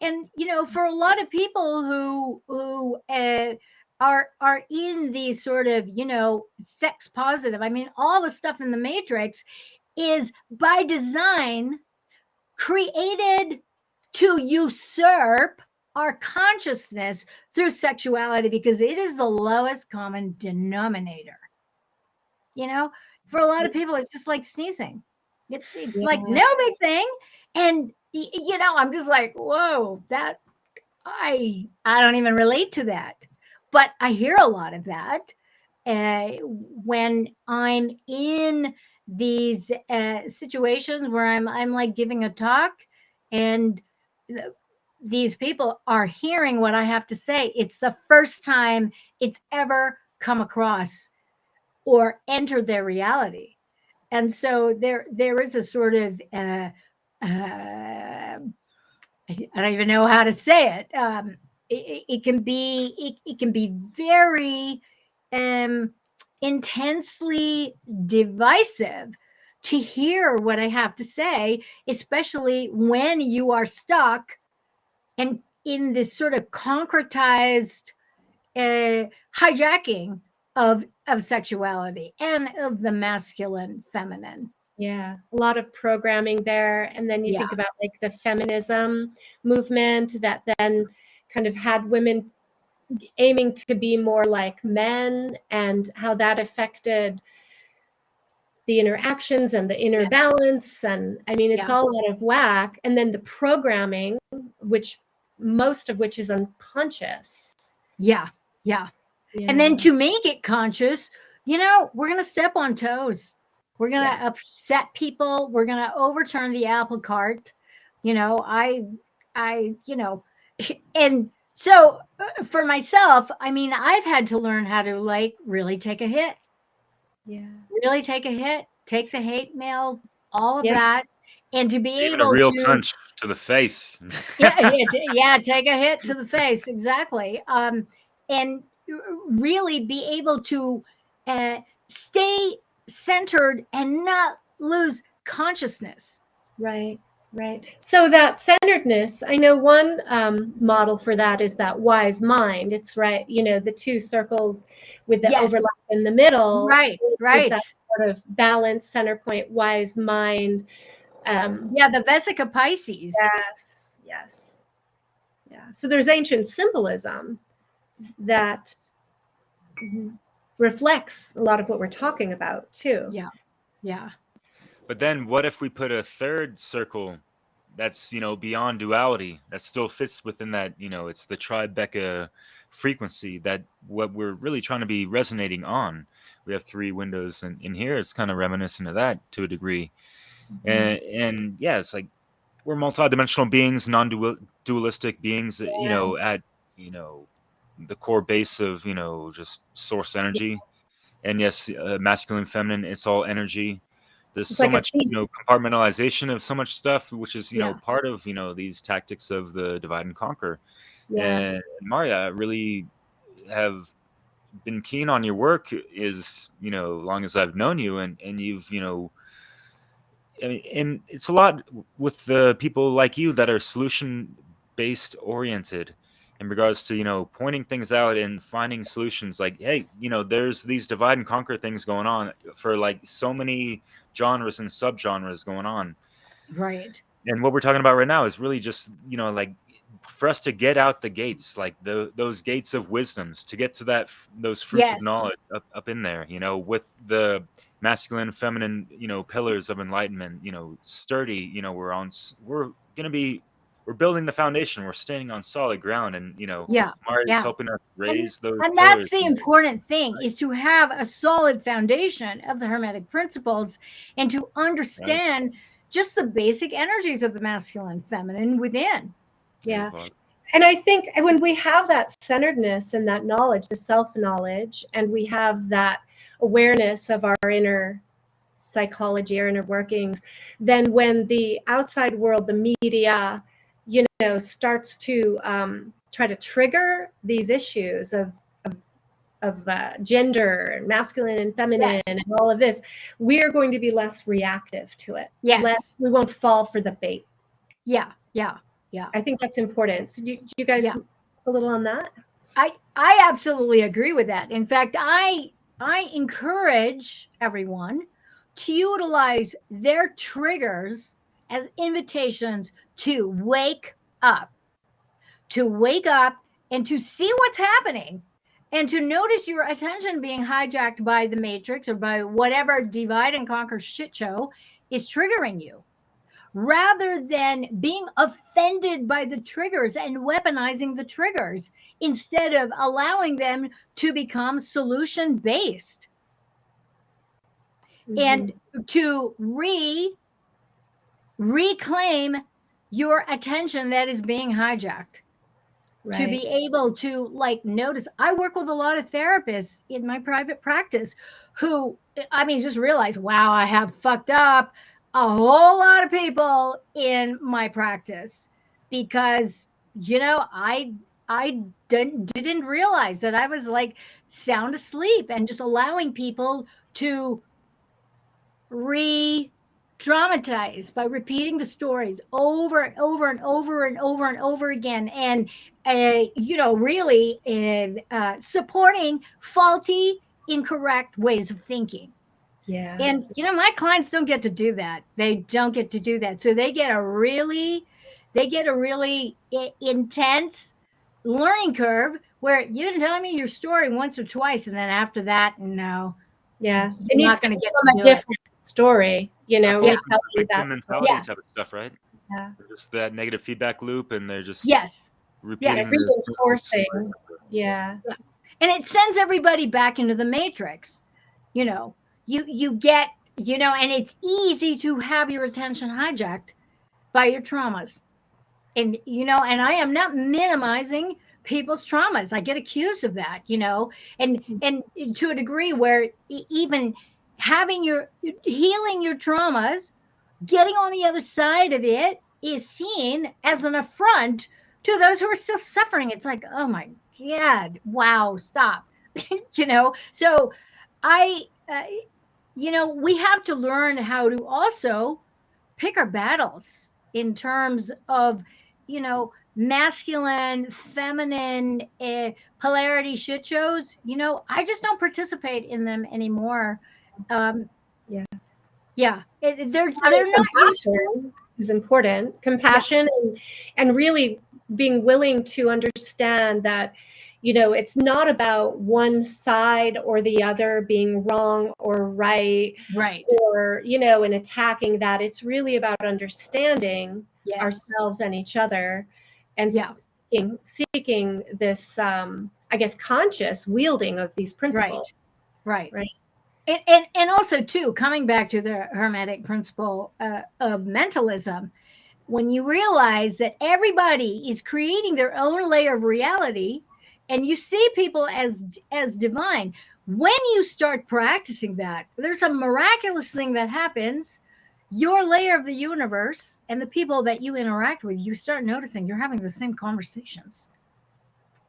And, you know, for a lot of people who are in these sort of, you know, sex positive, I mean, all the stuff in the Matrix is by design created to usurp our consciousness through sexuality, because it is the lowest common denominator. You know, for a lot of people, it's just like sneezing. It's like no big thing. And, you know, I'm just like, whoa, that I don't even relate to that. But I hear a lot of that when I'm in these situations where I'm like giving a talk, and these people are hearing what I have to say. It's the first time it's ever come across or entered their reality. And so there is a sort of I don't even know how to say it. It can be very intensely divisive to hear what I have to say, especially when you are stuck and in this sort of concretized hijacking of sexuality and of the masculine feminine. Yeah, a lot of programming there. And then you think about like the feminism movement that then kind of had women aiming to be more like men, and how that affected the interactions and the inner balance. And I mean, it's all out of whack. And then the programming, which most of which is unconscious. Yeah. And then to make it conscious, you know, we're going to step on toes. We're going to upset people. We're going to overturn the apple cart. You know, you know, and so for myself, I mean, I've had to learn how to like really take a hit. Yeah. Really take a hit, take the hate mail, all of that. And to be Even able a real to punch to the face. take a hit to the face. Exactly. And really be able to stay centered and not lose consciousness. Right. So that centeredness, I know one model for that is that wise mind. It's right, you know, the two circles with the overlap in the middle. Right. Is that sort of balance, center point, wise mind. The Vesica Pisces. Yes. Yeah. So there's ancient symbolism that reflects a lot of what we're talking about too. Yeah. But then what if we put a third circle that's, you know, beyond duality, that still fits within that, you know, it's the Tribeca frequency, that what we're really trying to be resonating on. We have 3 windows in here. It's kind of reminiscent of that to a degree. And yeah, it's like we're multidimensional beings, non-dualistic beings, you know, at, you know, the core base of, you know, just source energy. And yes, masculine, feminine, it's all energy. There's so much, you know, compartmentalization of so much stuff, which is, you know, part of, you know, these tactics of the divide and conquer. And Marja, I really have been keen on your work, is, you know, long as I've known you, and you've, you know, I mean, and it's a lot with the people like you that are solution based oriented in regards to, you know, pointing things out and finding solutions. Like, hey, you know, there's these divide and conquer things going on for like so many genres and subgenres going on. Right. And what we're talking about right now is really just, you know, like for us to get out the gates, like those gates of wisdoms, to get to that those fruits of knowledge up in there, you know, with the masculine, feminine, you know, pillars of enlightenment, you know, sturdy, you know, we're building the foundation. We're standing on solid ground, and, you know, Marja's helping us raise those and pillars. that's the important thing, is to have a solid foundation of the Hermetic principles and to understand just the basic energies of the masculine, feminine within. Yeah. And I think when we have that centeredness and that knowledge, the self-knowledge, and we have that awareness of our inner psychology, our inner workings, then when the outside world, the media, you know, starts to try to trigger these issues of gender and masculine and feminine and all of this, we are going to be less reactive to it. We won't fall for the bait. Yeah. I think that's important. So do you guys a little on that? I absolutely agree with that. In fact, I encourage everyone to utilize their triggers as invitations to wake up, and to see what's happening, and to notice your attention being hijacked by the matrix or by whatever divide and conquer shit show is triggering you, rather than being offended by the triggers and weaponizing the triggers instead of allowing them to become solution based. And to reclaim your attention that is being hijacked. Right. To be able to like notice. I work with a lot of therapists in my private practice who, I mean, just realize, wow, I have fucked up a whole lot of people in my practice because, you know, I didn't realize that I was like sound asleep and just allowing people to re-traumatize by repeating the stories over and over and over and over and over again, and you know, really supporting faulty, incorrect ways of thinking. Yeah. And you know, my clients don't get to do that. They don't get to do that. So they get a really intense learning curve where you can tell me your story once or twice, and then after that, no. Yeah, it needs to get a different story, you know. Yeah. Mentality type of stuff, right? Yeah. Just that negative feedback loop, and they're just repeating reinforcing. Yeah. And it sends everybody back into the matrix. You know, you get, you know, and it's easy to have your attention hijacked by your traumas. And, you know, and I am not minimizing people's traumas. I get accused of that, you know, and to a degree where even healing your traumas, getting on the other side of it is seen as an affront to those who are still suffering. It's like, oh my God, wow, stop. You know, so you know, we have to learn how to also pick our battles in terms of, you know, masculine, feminine, polarity shit shows. You know, I just don't participate in them anymore. Yeah, they're not useful. Is important. Compassion and really being willing to understand that, you know, it's not about one side or the other being wrong or right, or, you know, and attacking that. It's really about understanding ourselves and each other, and seeking this, I guess, conscious wielding of these principles. Right. And also, too, coming back to the Hermetic principle of mentalism, when you realize that everybody is creating their own layer of reality, and you see people as divine, when you start practicing that, there's a miraculous thing that happens. Your layer of the universe and the people that you interact with, you start noticing you're having the same conversations.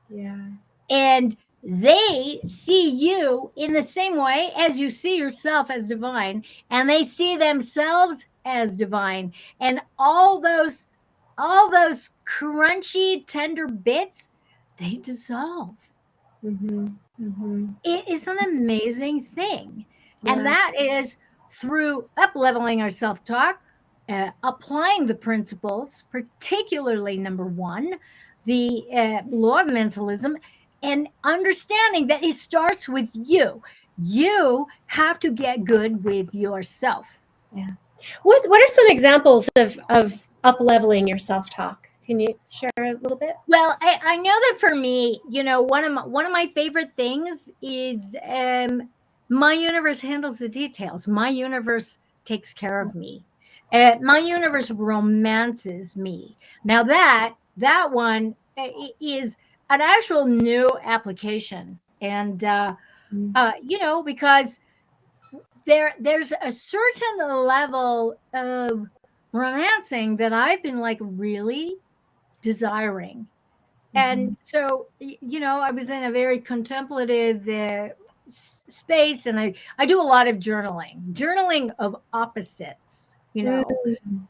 Yeah. And they see you in the same way as you see yourself as divine, and they see themselves as divine, and all those crunchy, tender bits, they dissolve. It is an amazing thing. And that is through up-leveling our self-talk, applying the principles, particularly number one, the law of mentalism, and understanding that it starts with you. You have to get good with yourself. Yeah. What are some examples of up-leveling your self-talk? Can you share a little bit? Well, I know that for me, you know, one of my favorite things is my universe handles the details. My universe takes care of me. My universe romances me. Now that one is an actual new application, and you know, because there's a certain level of romancing that I've been like really desiring. And so, you know, I was in a very contemplative space, and I do a lot of journaling of opposites, you know,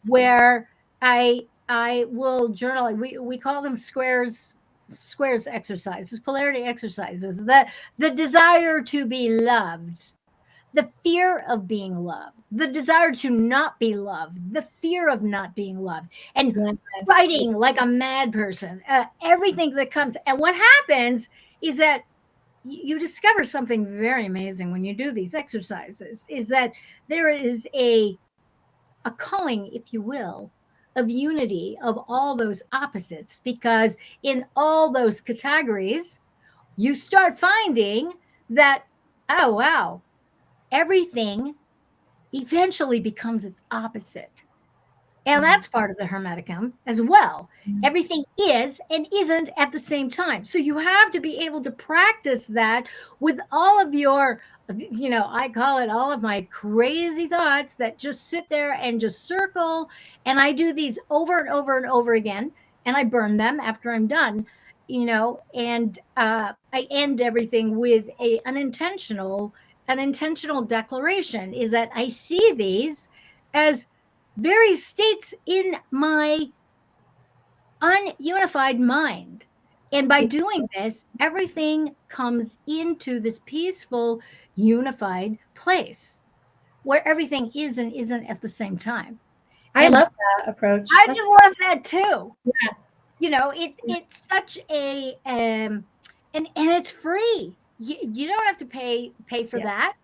where I will journal. We call them squares exercises, polarity exercises, the desire to be loved, the fear of being loved, the desire to not be loved, the fear of not being loved, and Yes. writing like a mad person, everything that comes. And what happens is that you discover something very amazing when you do these exercises, is that there is a culling, if you will, of unity of all those opposites, because in all those categories, you start finding that, oh, wow, everything eventually becomes its opposite. And that's part of the Hermeticum as well. Everything is and isn't at the same time. So you have to be able to practice that with all of your, I call it all of my crazy thoughts that just sit there and just circle. And I do these over and over and over again. And I burn them after I'm done, and I end everything with an intentional declaration, is that I see these as various states in my ununified mind. And by doing this, everything comes into this peaceful, unified place where everything is and isn't at the same time. I love that approach. I just love that too. Yeah. It's such a and it's free. You don't have to pay for that.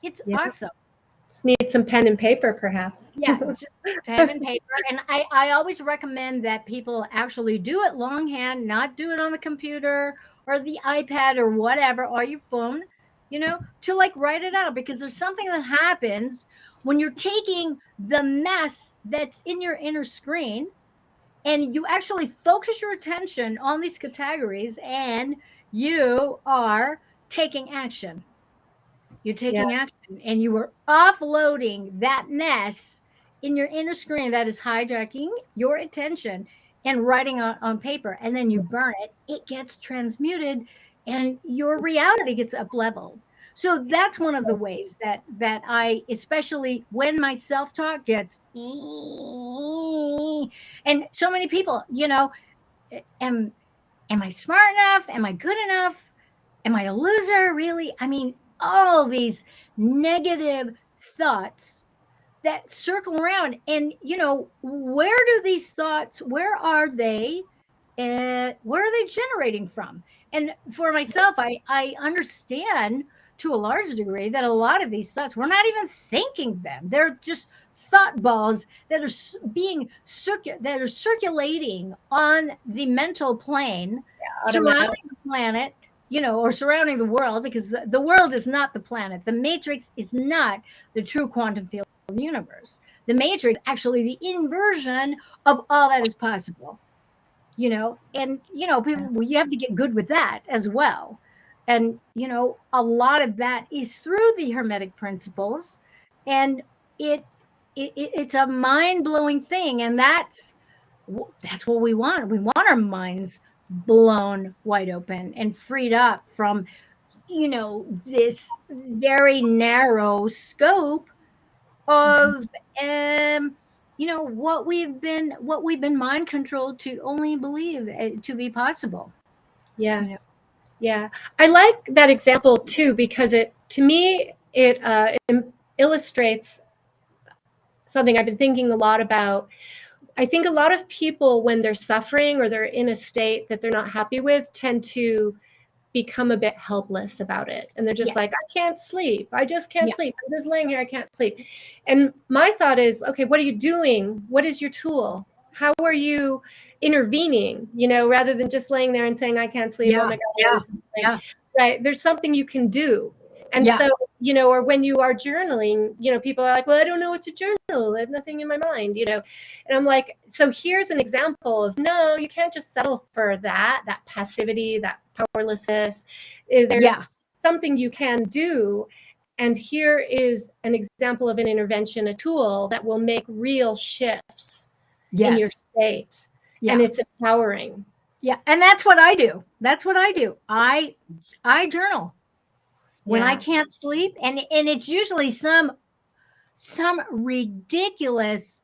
It's awesome. Just need some pen and paper, perhaps. Yeah, just pen and paper. And I always recommend that people actually do it longhand, not do it on the computer or the iPad or whatever, or your phone, to like write it out, because there's something that happens when you're taking the mess that's in your inner screen and you actually focus your attention on these categories and you are taking action. You're taking action and you are offloading that mess in your inner screen that is hijacking your attention and writing on paper. And then you burn it, it gets transmuted and your reality gets up leveled. So that's one of the ways that I, especially when my self-talk gets, and so many people, am I smart enough? Am I good enough? Am I a loser? Really? I mean, all these negative thoughts that circle around. And, where do these thoughts, where are they generating from? And for myself, I understand to a large degree that a lot of these thoughts, we're not even thinking them. They're just thought balls that are circulating on the mental plane, surrounding the planet, or surrounding the world, because the world is not the planet. The matrix is not the true quantum field universe. The matrix is actually the inversion of all that is possible, and, people, you have to get good with that as well. And, a lot of that is through the Hermetic principles, and it's a mind-blowing thing. And that's what we want. We want our minds blown wide open and freed up from, this very narrow scope of, what we've been mind controlled to only believe to be possible. Yes. Yeah. I like that example too, because to me, it illustrates something I've been thinking a lot about. I think a lot of people, when they're suffering or they're in a state that they're not happy with, tend to become a bit helpless about it. And they're just like, I can't sleep. I just can't sleep. I'm just laying here. I can't sleep. And my thought is, okay, what are you doing? What is your tool? How are you intervening, rather than just laying there and saying, I can't sleep. Oh my God. This is right. There's something you can do. And so, or when you are journaling, people are like, well, I don't know what to journal. I have nothing in my mind, and I'm like, so here's an example of, no, you can't just settle for that passivity, that powerlessness. There's something you can do. And here is an example of an intervention, a tool that will make real shifts in your state. And it's empowering. Yeah. And that's what I do. I journal when I can't sleep. And it's usually some ridiculous,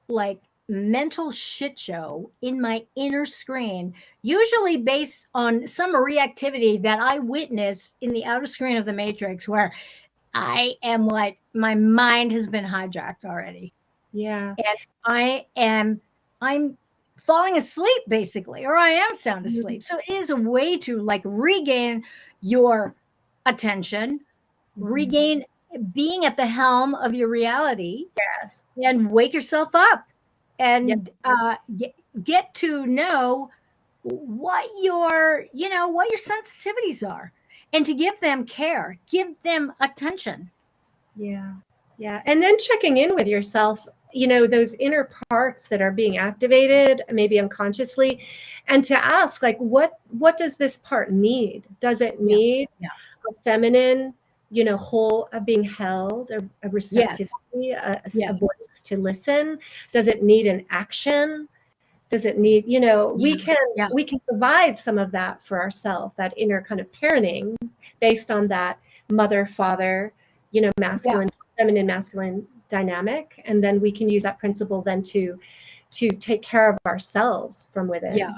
like, mental shit show in my inner screen, usually based on some reactivity that I witness in the outer screen of the matrix, where I am like, my mind has been hijacked already. Yeah. And I'm falling asleep basically, or I am sound Mhm. asleep. So it is a way to like regain your attention, regain being at the helm of your reality, Yes. and wake yourself up Yep. and get to know what your what your sensitivities are, and to give them care, give them attention. Yeah. Yeah. And then checking in with yourself, those inner parts that are being activated, maybe unconsciously, and to ask, like, what does this part need? Does it Yeah. need Yeah. a feminine, whole being held, or a Yes. receptivity, a Yes. voice to listen? Does it need an action? Does it need, we Yeah. Yeah. can provide some of that for ourselves, that inner kind of parenting based on that mother, father, masculine, feminine, masculine dynamic. And then we can use that principle then to take care of ourselves from within. Yeah.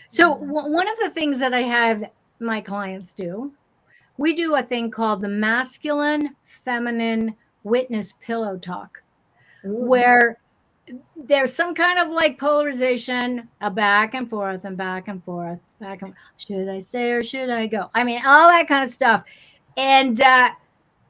So one of the things that I have my clients do, we do a thing called the masculine feminine witness pillow talk, Ooh. where there's some kind of like polarization, a back and forth and back and forth, back and should I stay or should I go? I mean, all that kind of stuff. And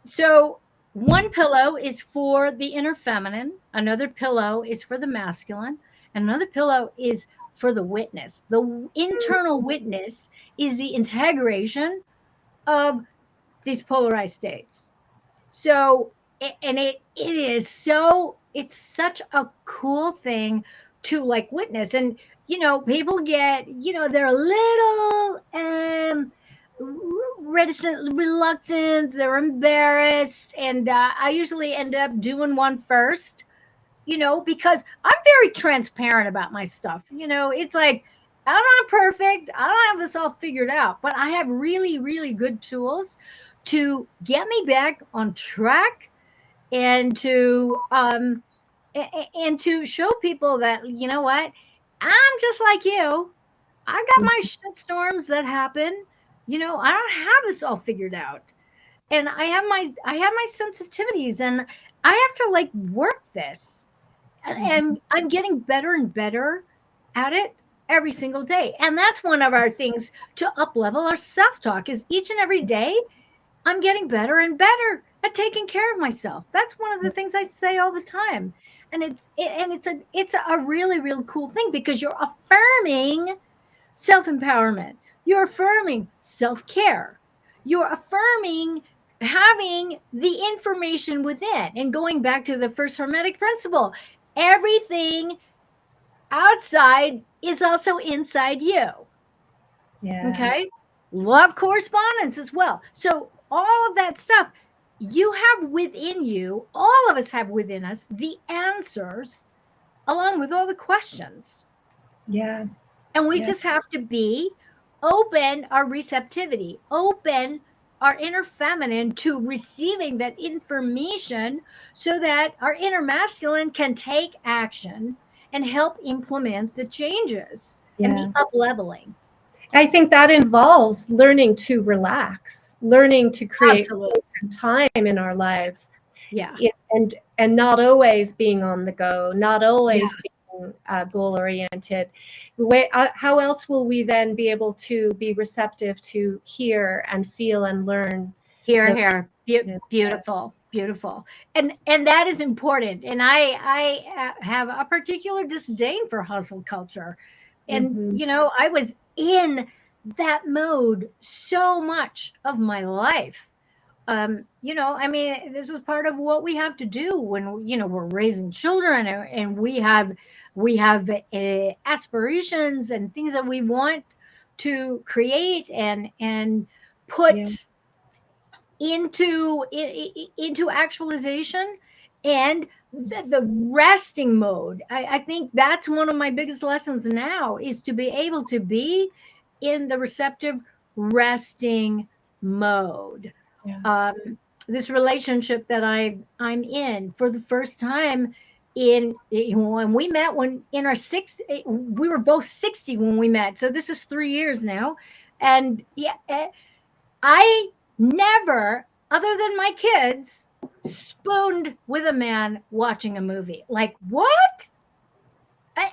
so one pillow is for the inner feminine, another pillow is for the masculine, and another pillow is for the witness. The internal witness is the integration of these polarized states. So, and it is so, it's such a cool thing to like witness. And, people get, they're a little reticent, reluctant, they're embarrassed. And I usually end up doing one first, because I'm very transparent about my stuff. It's like, I'm not perfect. I don't have this all figured out, but I have really, really good tools to get me back on track, and to show people that, you know what, I'm just like you. I got my shit storms that happen. I don't have this all figured out. And I have my sensitivities, and I have to like work this. And I'm getting better and better at it every single day. And that's one of our things to up level our self-talk, is each and every day I'm getting better and better at taking care of myself. That's one of the things I say all the time. And it's a really, really cool thing, because you're affirming self-empowerment. You're affirming self-care. You're affirming having the information within, and going back to the first hermetic principle, everything outside is also inside you. Yeah. Okay. Love correspondence as well. So all of that stuff you have within you, all of us have within us the answers, along with all the questions. Yeah. And we Yeah. just have to be open our receptivity, open our inner feminine to receiving that information, so that our inner masculine can take action and help implement the changes and the up leveling. I think that involves learning to relax, learning to create Absolutely. space and time in our lives. Yeah. And not always being on the go, not always being goal oriented. How else will we then be able to be receptive to hear and feel and learn? Here. Beautiful. And that is important. And I have a particular disdain for hustle culture. And, I was in that mode so much of my life. This was part of what we have to do when, we're raising children, and we have aspirations and things that we want to create and put into actualization. And the resting mode, I think that's one of my biggest lessons now, is to be able to be in the receptive resting mode. This relationship that I'm in for the first time, when we met, when in our we were both 60 when we met, so this is 3 years now. And I never other than my kids, spooned with a man watching a movie. Like, what?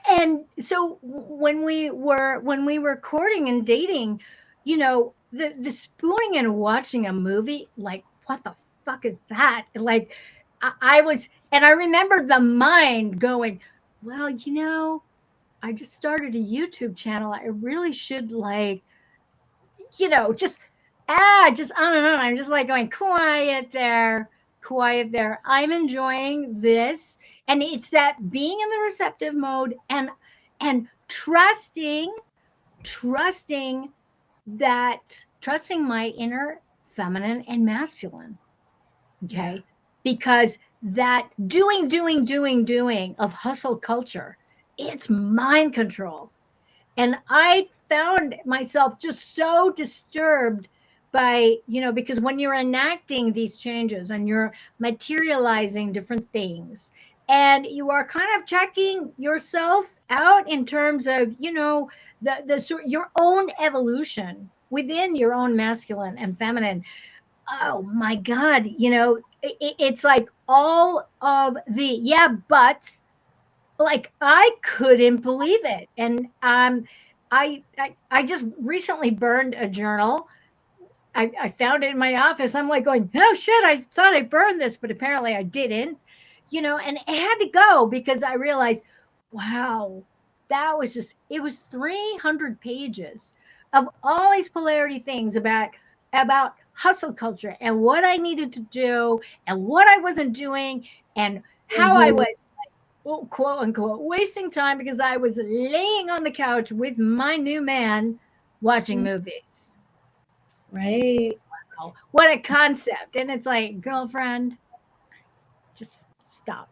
And so when we were courting and dating, you know, the spooning and watching a movie, like, what the fuck is that? Like, I was, and I remember the mind going, well, you know, I just started a YouTube channel. I really should, like, you know, just on and on. I'm just like going, quiet there, quiet there. I'm enjoying this. And it's that being in the receptive mode and trusting trusting my inner feminine and masculine. Okay. Yeah. Because that doing of hustle culture, it's mind control. And I found myself just so disturbed by, you know, because when you're enacting these changes and you're materializing different things and you are kind of checking yourself out in terms of, you know, the sort your own evolution within your own masculine and feminine. Oh my God, you know, it's like all of the buts, like I couldn't believe it. And I just recently burned a journal. I found it in my office. I'm like going, oh shit, I thought I burned this, but apparently I didn't, you know, and it had to go because I realized, wow, that was just, it was 300 pages of all these polarity things about hustle culture and what I needed to do and what I wasn't doing and how I was, quote unquote, wasting time because I was laying on the couch with my new man watching movies. Right. Wow. What a concept. And it's like, girlfriend, just stop.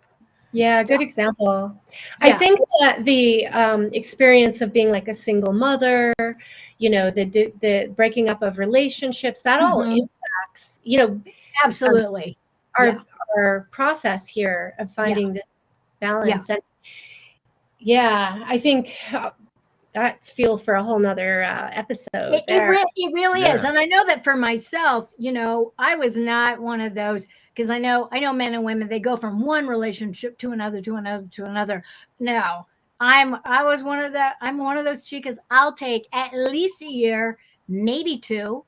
Yeah, good example. I Yeah. think that the experience of being like a single mother, you know, the breaking up of relationships, that all impacts, you know, Absolutely. our process here of finding this balance. And yeah, I think that's fuel for a whole nother episode there. It really is. And I know that for myself, you know, I was not one of those, because I know men and women, they go from one relationship to another, to another, to another. No, I'm one of those chicas. I'll take at least a year, maybe two,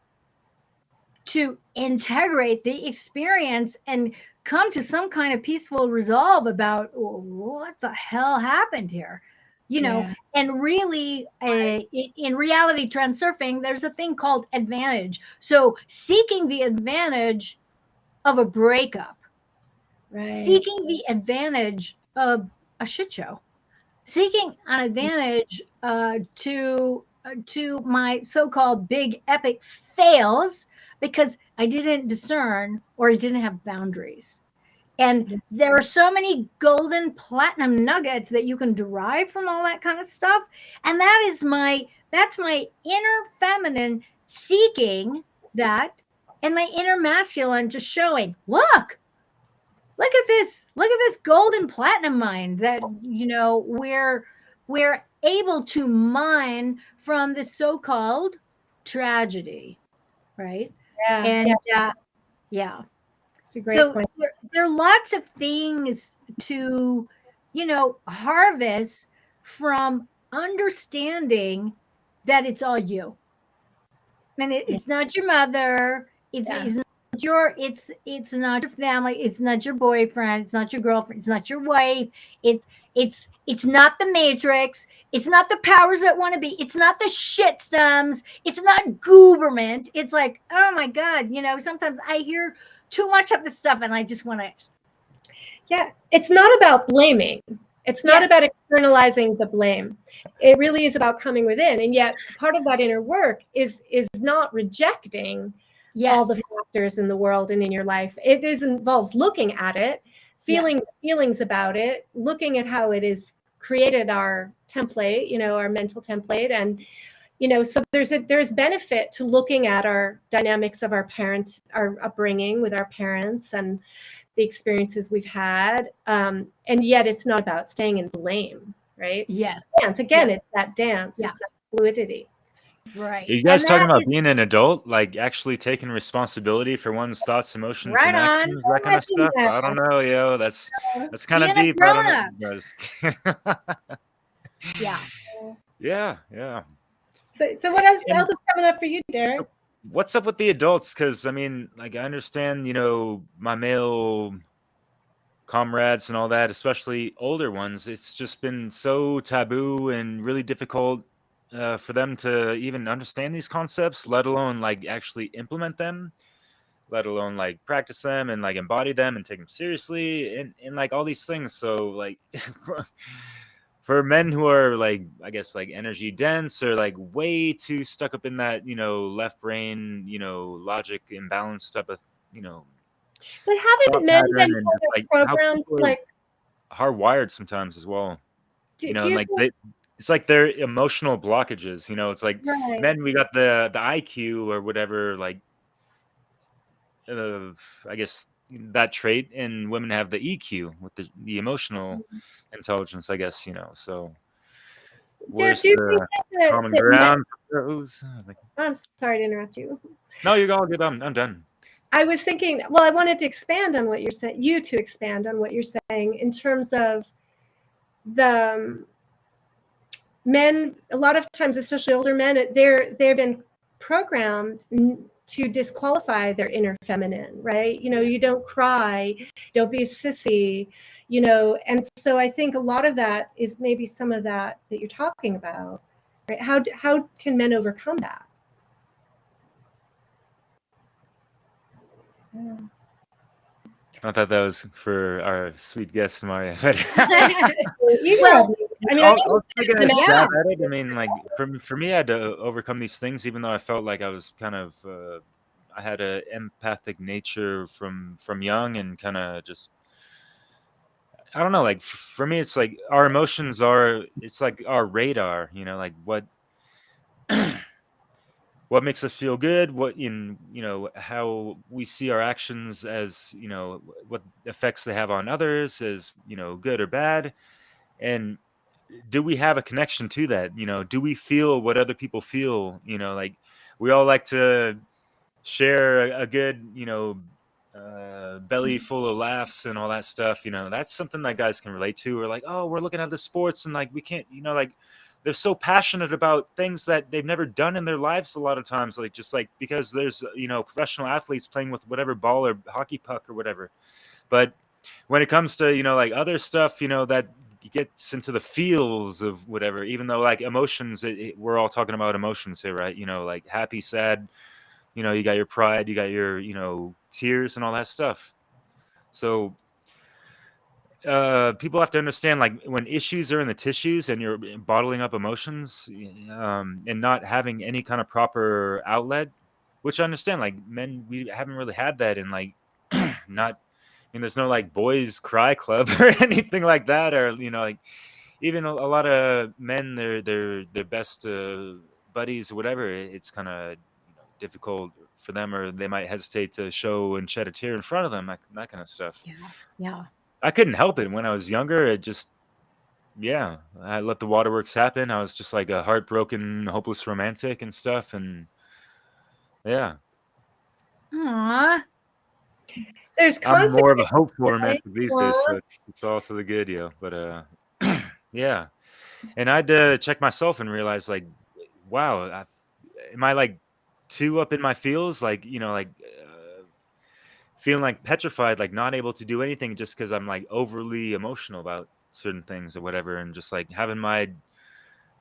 to integrate the experience and come to some kind of peaceful resolve about what the hell happened here, you know. And really, in reality transurfing, there's a thing called advantage. So seeking the advantage of a breakup, seeking the advantage of a shit show, seeking an advantage to my so-called big epic fails because I didn't discern or I didn't have boundaries. And there are so many golden platinum nuggets that you can derive from all that kind of stuff. And that's my inner feminine seeking that, and my inner masculine just showing, look at this golden platinum mine that, you know, we're able to mine from this so-called tragedy, right? And it's a great point. There are lots of things to, you know, harvest from understanding that it's all you. And it's not your mother, it's not it's not your family, it's not your boyfriend, it's not your girlfriend, it's not your wife, it's not the matrix, it's not the powers that want to be, it's not the shit stems, it's not government. It's like, oh my God, you know, sometimes I hear too much of this stuff and I just want to. It's not about blaming. It's not about externalizing the blame. It really is about coming within. And yet part of that inner work is not rejecting all the factors in the world and in your life. It involves looking at it, feeling the feelings about it, looking at how it is created our template, you know, our mental template. And, you know, so there's benefit to looking at our dynamics of our upbringing with our parents and the experiences we've had. And yet it's not about staying in blame, right? Yes. Dance. Again, it's that dance. It's that fluidity. Right. Are you guys And talking that about is being an adult, like actually taking responsibility for one's thoughts, emotions, right and on. actions, that kind of Imagine stuff? that. I don't know, yo. That's kind Being of a deep. I don't grown up. know. Guys. Yeah. Yeah, yeah. So what else And is coming up for you, Derek? so what's up with the adults? Because I mean, like, I understand, my male comrades and all that, especially older ones. It's just been so taboo and really difficult for them to even understand these concepts, let alone like actually implement them, let alone like practice them and like embody them and take them seriously and like all these things. So like for men who are like, I guess, like energy dense or like way too stuck up in that, left brain, logic imbalance type of, you know, But haven't thought men pattern, been and kind just of like how programmed people are like hardwired sometimes as well, do and you like think it's like their emotional blockages. It's like right? men, we got the IQ or whatever, like uh, I guess that trait, and women have the EQ with the emotional intelligence, I guess. So Derek, where's do you think the that, common that men, ground for those? Like, I'm sorry to interrupt you. no, you're all good. I'm done. I was thinking, well, I wanted to expand on what you're saying, you to expand on what you're saying in terms of the men, a lot of times, especially older men, they've been programmed to disqualify their inner feminine, right? You don't cry, don't be a sissy, and so I think a lot of that is maybe some of that you're talking about, right? How can men overcome that? Yeah. I thought that was for our sweet guest Marja. You Well, know, I mean, I I'll take a yeah. stab at it. I mean, like for me, I had to overcome these things, even though I felt like I was kind of I had a empathic nature from young, and kind of just, I don't know. Like for me, it's like our emotions are, it's like our radar. Like what makes us feel good, what in how we see our actions as, what effects they have on others, as good or bad, and do we have a connection to that? Do we feel what other people feel? Like we all like to share a good, belly full of laughs and all that stuff. That's something that guys can relate to. Or like, oh, we're looking at the sports and like we can't, like they're so passionate about things that they've never done in their lives a lot of times, like just like because there's professional athletes playing with whatever ball or hockey puck or whatever. But when it comes to like other stuff, that gets into the feels of whatever, even though like emotions, we're all talking about emotions here, right? Like happy, sad, you got your pride, you got your tears and all that stuff. So people have to understand, like when issues are in the tissues and you're bottling up emotions, and not having any kind of proper outlet, which I understand, like men, we haven't really had that in like not, I mean, there's no like boys cry club or anything like that, or like even a lot of men, their best buddies or whatever. It's kind of difficult for them, or they might hesitate to show and shed a tear in front of them, that kind of stuff. Yeah. Yeah. I couldn't help it when I was younger. It just, yeah, I let the waterworks happen. I was just like a heartbroken, hopeless romantic and stuff, and yeah. Aw. there's I'm more of a consequences, hopeful right? romantic these days, Well, so it's all to the good, yo. But yeah, and I'd check myself and realize, like, wow, am I like too up in my feels, like like feeling like petrified, like not able to do anything just because I'm like overly emotional about certain things or whatever, and just like having my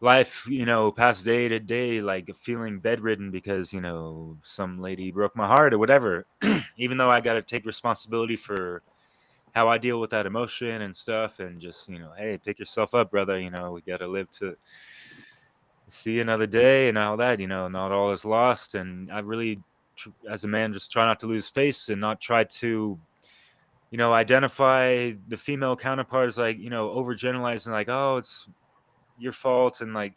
life, past day to day, like feeling bedridden because some lady broke my heart or whatever. Even though I got to take responsibility for how I deal with that emotion and stuff, and just hey, pick yourself up, brother. We got to live to see another day and all that. Not all is lost, and I really, as a man, just try not to lose face and not try to identify the female counterpart as like overgeneralizing, like, oh, it's your fault, and like,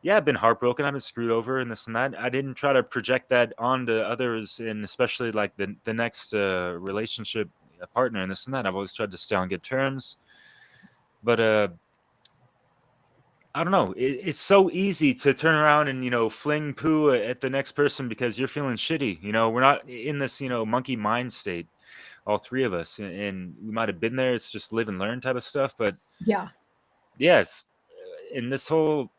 yeah, I've been heartbroken, I've been screwed over and this and that. I didn't try to project that onto others, and especially like the next relationship, a partner, and this and that. I've always tried to stay on good terms, but I don't know. It's so easy to turn around and, fling poo at the next person because you're feeling shitty. We're not in this, monkey mind state, all three of us. And we might have been there. It's just live and learn type of stuff. But Yeah. yes, in this whole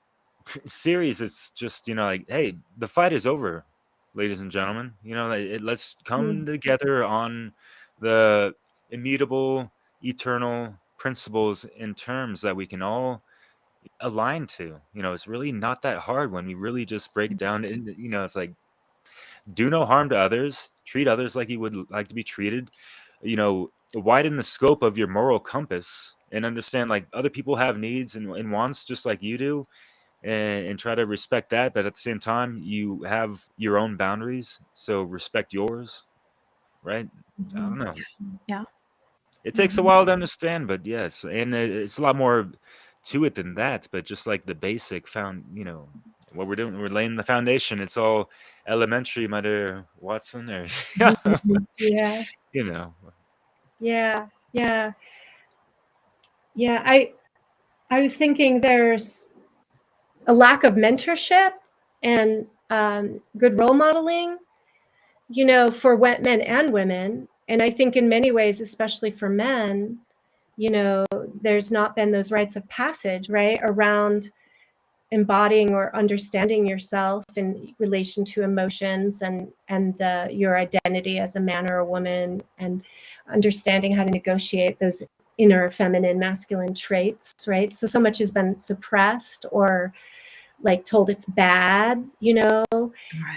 series, it's just, like, hey, the fight is over, ladies and gentlemen. Let's come together on the immutable, eternal principles and terms that we can all align to. It's really not that hard when we really just break it down. And it's like, do no harm to others, treat others like you would like to be treated. Widen the scope of your moral compass and understand, like, other people have needs and wants just like you do, and try to respect that. But at the same time, you have your own boundaries, so respect yours, right? I don't know. Yeah. It takes a while to understand, but yes, and it's a lot more to it than that. But just like the basic what we're doing, we're laying the foundation. It's all elementary, my dear Watson, or Yeah. you Yeah. I was thinking there's a lack of mentorship and good role modeling, for men and women. And I think in many ways, especially for men, there's not been those rites of passage, right, around embodying or understanding yourself in relation to emotions and your identity as a man or a woman, and understanding how to negotiate those inner feminine masculine traits, right? So much has been suppressed or like told it's bad, Right.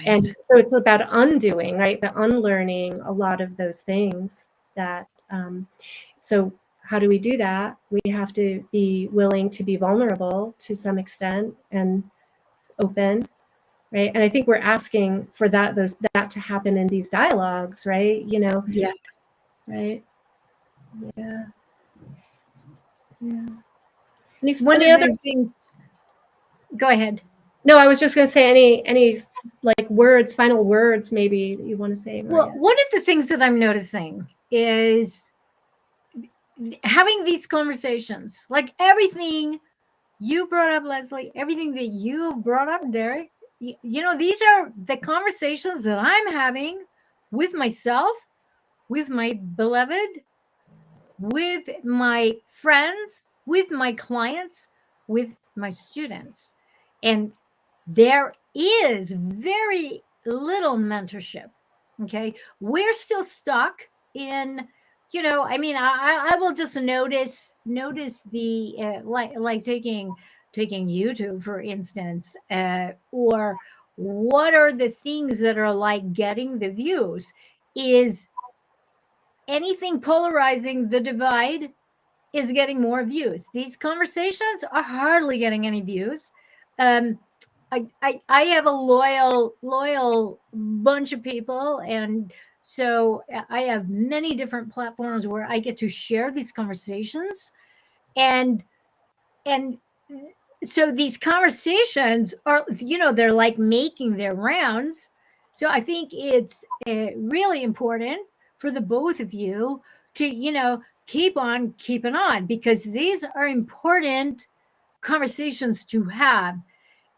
and so it's about undoing, right, the unlearning a lot of those things that so how do we do that? We have to be willing to be vulnerable to some extent and open, right? And I think we're asking for that to happen in these dialogues, right? Yeah. Right. Yeah. One Any of other the things. Go ahead. No, I was just going to say any like final words maybe you want to say, Marja. Well, one of the things that I'm noticing is having these conversations, like everything you brought up, Leslie, everything that you brought up, Derek, these are the conversations that I'm having with myself, with my beloved, with my friends, with my clients, with my students. And there is very little mentorship. Okay. We're still stuck in, I will just notice the, like taking YouTube, for instance, or what are the things that are like getting the views is anything polarizing the divide is getting more views. These conversations are hardly getting any views. I have a loyal bunch of people, and so I have many different platforms where I get to share these conversations, and so these conversations are, they're like making their rounds. So I think it's really important for the both of you to keep on keeping on, because these are important conversations to have.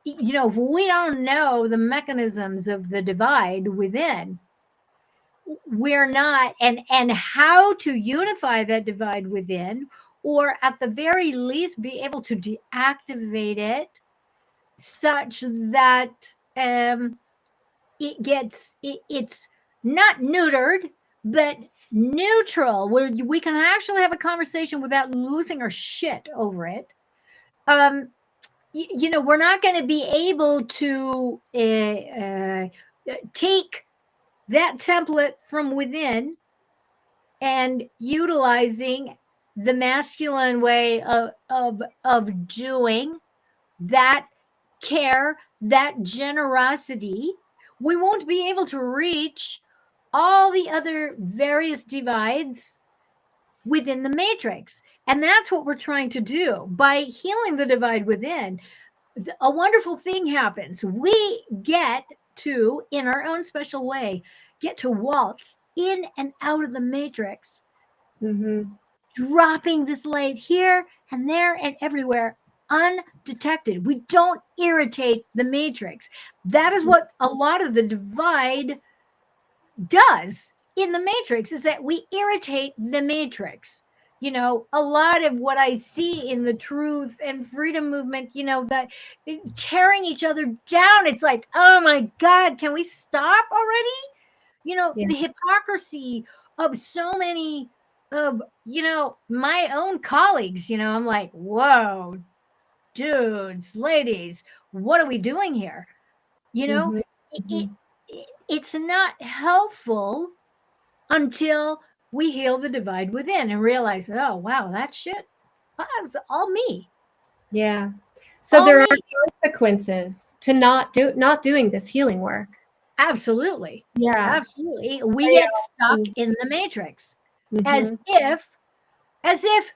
If we don't know the mechanisms of the divide within, we're not, and how to unify that divide within, or at the very least be able to deactivate it such that it's not neutered but neutral, where we can actually have a conversation without losing our shit over it. We're not going to be able to take that template from within and utilizing the masculine way of doing that, care, that generosity. We won't be able to reach all the other various divides within the matrix. And that's what we're trying to do by healing the divide within. A wonderful thing happens. We get to, in our own special way, get to waltz in and out of the matrix, dropping this light here and there and everywhere undetected. We don't irritate the matrix. That is what a lot of the divide does in the matrix, is that we irritate the matrix. You know, a lot of what I see in the truth and freedom movement, you know, that tearing each other down, it's like, oh my God, can we stop already? You know, Yeah. the hypocrisy of so many of, you know, my own colleagues, you know, I'm like, whoa, dudes, ladies, what are we doing here? You know, Mhm. it's not helpful until we heal the divide within and realize, oh, wow, that shit, that's all me. Yeah. So All there are me. consequences to not doing this healing work. Absolutely. Yeah. Absolutely. We Very get stuck often. in the matrix as Mhm. if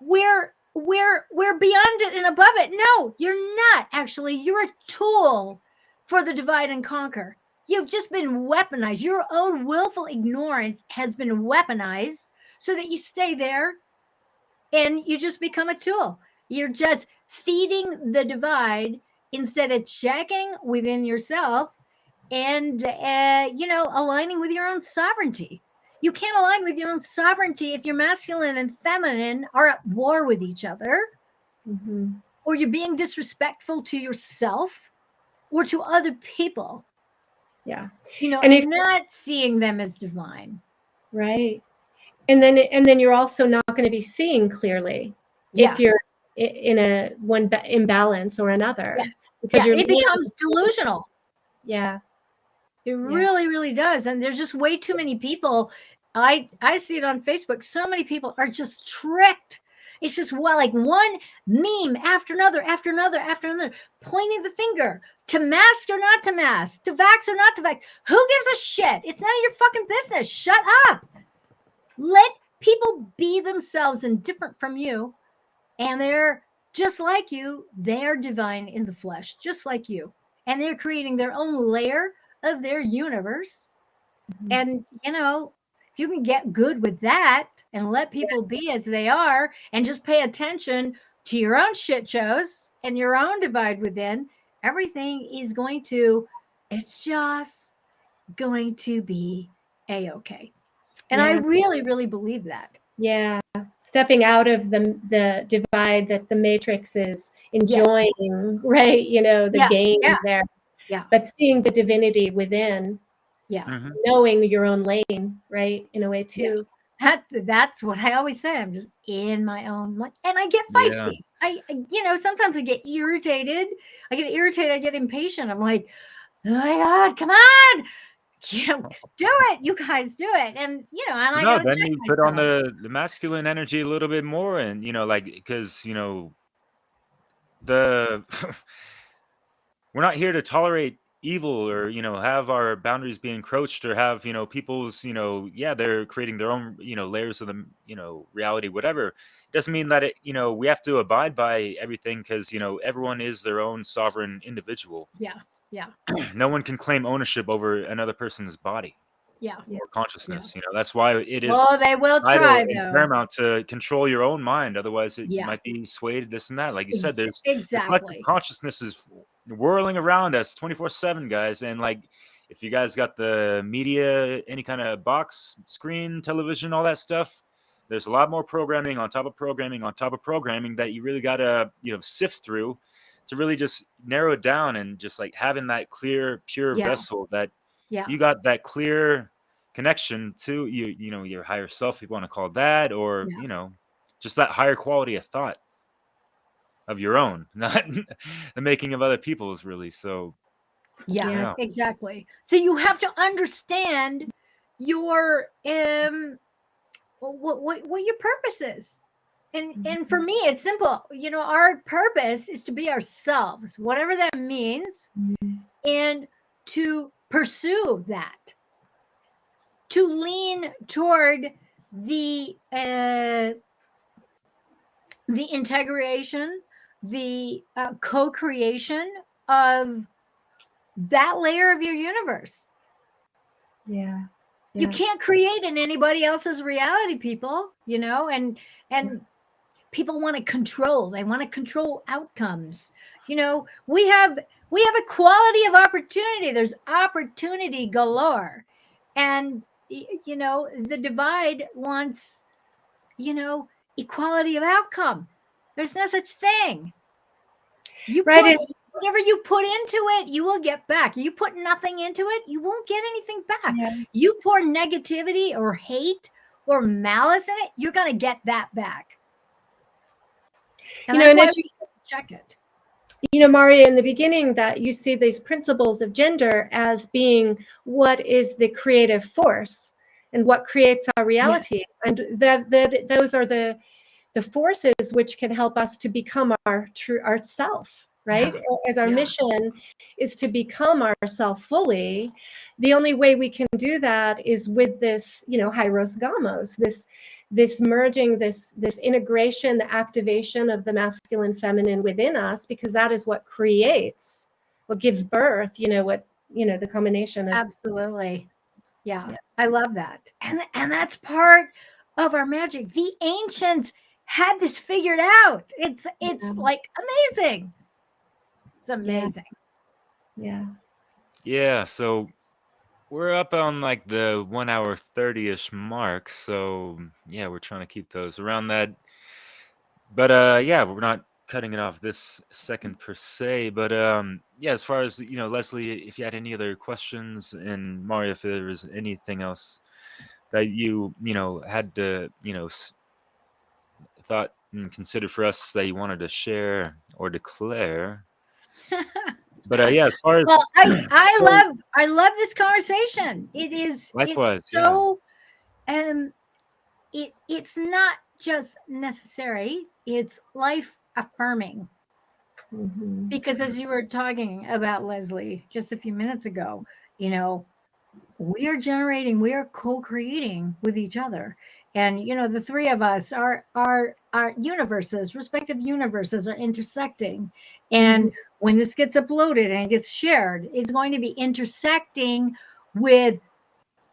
we're beyond it and above it. No, you're not. Actually, you're a tool for the divide and conquer. You've just been weaponized. Your own willful ignorance has been weaponized so that you stay there and you just become a tool. You're just feeding the divide instead of checking within yourself and you know, aligning with your own sovereignty. You can't align with your own sovereignty if your masculine and feminine are at war with each other, Mhm. or you're being disrespectful to yourself or to other people. Yeah. You know, And and if not seeing them as divine. right. And then you're also not going to be seeing clearly Yeah. if you're in a one imbalance or another, Yes. because Yeah, you're it becomes delusional. Yeah. It Yeah. really, really does. And there's just way too many people. I see it on Facebook. So many people are just tricked. It's just like one meme after another, after another, after another, pointing the finger to mask or not to mask, to vax or not to vax. Who gives a shit? It's none of your fucking business. Shut up. Let people be themselves and different from you. And they're just like you. They're divine in the flesh, just like you. And they're creating their own layer of their universe. Mhm. And, you know, if you can get good with that and let people be as they are and just pay attention to your own shit shows and your own divide within, everything is going to, it's just going to be a-okay. And I Yeah. really, really believe that. Yeah. Stepping out of the divide that the matrix is enjoying, right? You know, the Yeah. game Yeah. there. Yeah. But seeing the divinity within, Yeah. Mhm. knowing your own lane, right? In a way too. That's what I always say. I'm just in my own, and I get Yeah. feisty. You know, sometimes I get irritated. I get impatient. I'm like, oh my God, come on. You know, do it. You guys do it. And, you know, and I No, got to then check you put on myself. the masculine energy a little bit more, and like, because the we're not here to tolerate evil, or have our boundaries be encroached, or have people's, yeah, they're creating their own layers of the reality, whatever. It doesn't mean that we have to abide by everything, because everyone is their own sovereign individual. Yeah. Yeah. No one can claim ownership over another person's body Yeah. or Yes. consciousness. That's why it is Oh, they will vital try, and though. paramount to control your own mind. Otherwise, it Yeah. might be swayed this and that. Like you said, there's the collective Exactly. consciousness is whirling around us 24/7, guys. And like, if you guys got the media, any kind of box, screen, television, all that stuff, there's a lot more programming on top of programming on top of programming that you really gotta sift through to really just narrow it down, and just like having that clear, pure Yeah. vessel that Yeah. you got that clear connection to your higher self, if you want to call it that, or Yeah. just that higher quality of thought of your own, not the making of other people's, really. So Yeah, Yeah. yeah. exactly. So you have to understand your what your purpose is. And for me it's simple. You know, our purpose is to be ourselves, whatever that means, and to pursue that, to lean toward the integration, the co-creation of that layer of your universe. Yeah. You can't create in anybody else's reality, people, and people want to control. They want to control outcomes. You know, we have equality of opportunity. There's opportunity galore. And, you know, the divide wants, you know, equality of outcome. There's no such thing. Whatever you put into it, you will get back. You put nothing into it, you won't get anything back. Yeah. You pour negativity or hate or malice in it, you're going to get that back. And that's why we check it. You know, Marja, in the beginning that you see these principles of gender as being what is the creative force and what creates our reality. And that those are the forces which can help us to become our true self, right? As our mission is to become ourself fully. The only way we can do that is with this, you know, hieros gamos, this merging, this integration, the activation of the masculine feminine within us, because that is what creates, what gives birth, you know, the combination of. Absolutely. Yeah. I love that. And that's part of our magic. The ancients had this figured out. It's like amazing. It's amazing. Yeah. So we're up on like the 1 hour 30-ish mark. So yeah, we're trying to keep those around that. But yeah, we're not cutting it off this second per se. But yeah, as far as, you know, Leslie, if you had any other questions, and Mario, if there was anything else that you know, had to, you know, thought and considered for us that you wanted to share or declare. But yeah, as far as I love this conversation. It is likewise, it's so it's not just necessary, it's life affirming. Because as you were talking about, Leslie, just a few minutes ago, you know, we are co-creating with each other. And, you know, the three of us, our universes, respective universes, are intersecting. And when this gets uploaded and it gets shared, it's going to be intersecting with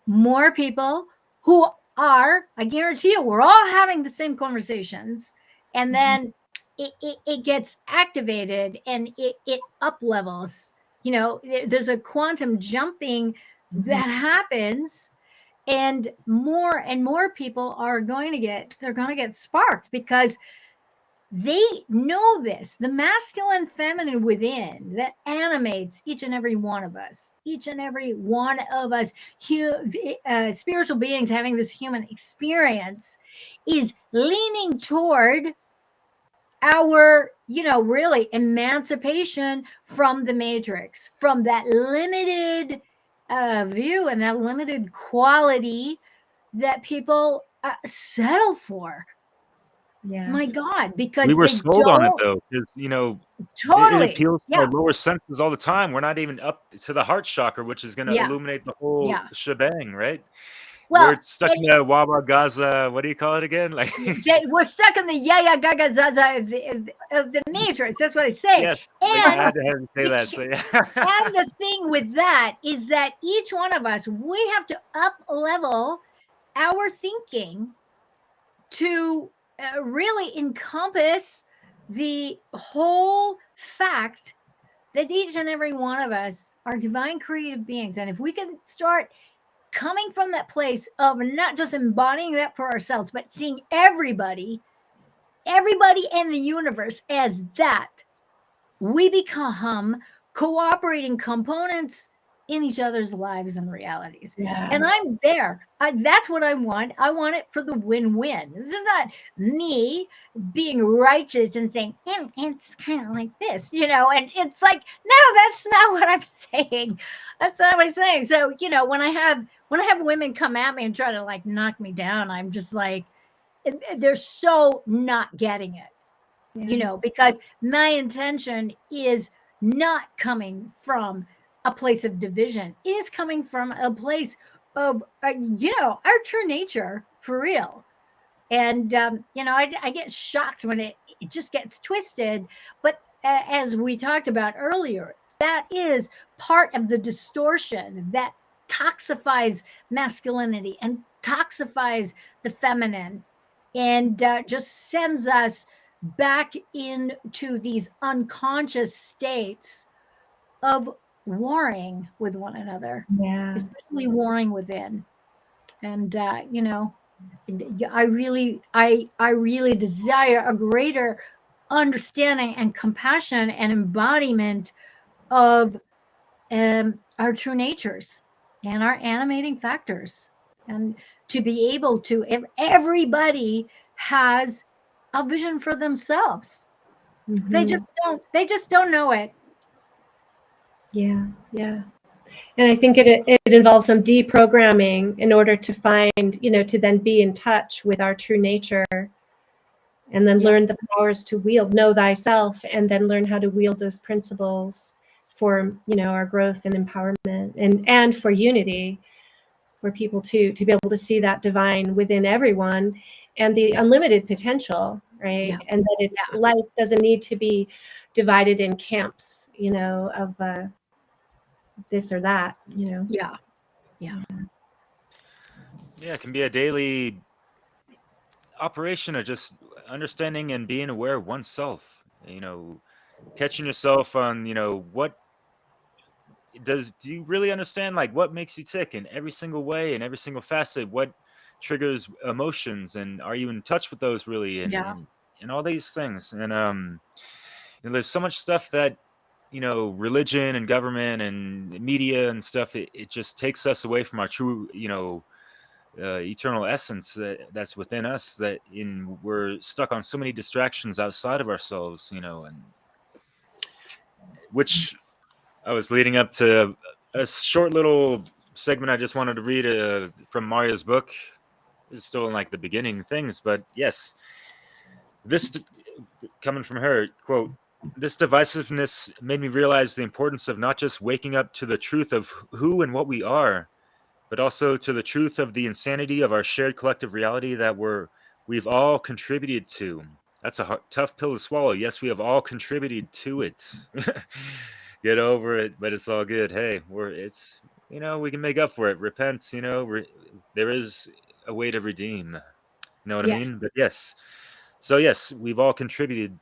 more people who are, I guarantee you, we're all having the same conversations. And then it gets activated and it up levels. You know, there's a quantum jumping that happens, and more people are going to get sparked, because they know this, the masculine feminine within that animates each and every one of us, spiritual beings having this human experience, is leaning toward our, you know, really emancipation from the matrix, from that limited view and that limited quality that people settle for. My God, because we were sold on it though, because, you know, totally it appeals to our lower senses all the time. We're not even up to the heart chakra, which is going to illuminate the whole shebang, right? Well, we're stuck in the Wawa Gaza. What do you call it again? Like we're stuck in the Yaya Gaga Zaza of the matrix. That's what I say. Yes, and I had to say that. So yeah. And the thing with that is that each one of us, we have to up level our thinking to really encompass the whole fact that each and every one of us are divine creative beings. And if we can start coming from that place of not just embodying that for ourselves, but seeing everybody in the universe as that, we become cooperating components in each other's lives and realities. And I'm there. That's what I want. I want it for the win-win. This is not me being righteous and saying, it's kind of like this, you know, and it's like, no, that's not what I'm saying. That's not what I'm saying. So, you know, when I have women come at me and try to like knock me down, I'm just like, they're so not getting it. You know, because my intention is not coming from a place of division. It is coming from a place of, you know, our true nature for real. And, you know, I get shocked when it just gets twisted. But as we talked about earlier, that is part of the distortion that toxifies masculinity and toxifies the feminine. and just sends us back into these unconscious states of warring with one another, Yeah. especially warring within. And I really desire a greater understanding and compassion and embodiment of our true natures and our animating factors, and to be able to, if everybody has a vision for themselves, they Mhm. just don't know it. Yeah. Yeah. And I think it involves some deprogramming in order to find, to then be in touch with our true nature, and then Yeah. learn the powers to wield, know thyself, and then learn how to wield those principles for, our growth and empowerment, and for unity, for people to be able to see that divine within everyone and the unlimited potential, right? Yeah. And that it's life doesn't need to be divided in camps, of this or that, Yeah. Yeah, it can be a daily operation of just understanding and being aware of oneself. Catching yourself on, what do you really understand, like what makes you tick in every single way, in every single facet, what triggers emotions, and are you in touch with those really, Yeah. and all these things. And there's so much stuff that religion and government and media and stuff, it just takes us away from our true eternal essence that's within us, we're stuck on so many distractions outside of ourselves, and which I was leading up to a short little segment I just wanted to read from Marja's book. It's still in like the beginning things, but yes, this coming from her quote, this divisiveness made me realize the importance of not just waking up to the truth of who and what we are, but also to the truth of the insanity of our shared collective reality that we've all contributed to. That's a tough pill to swallow. Yes, we have all contributed to it. Get over it, but it's all good. Hey, we can make up for it. Repent, there is a way to redeem. You know what I Yes. mean? But yes. So yes, we've all contributed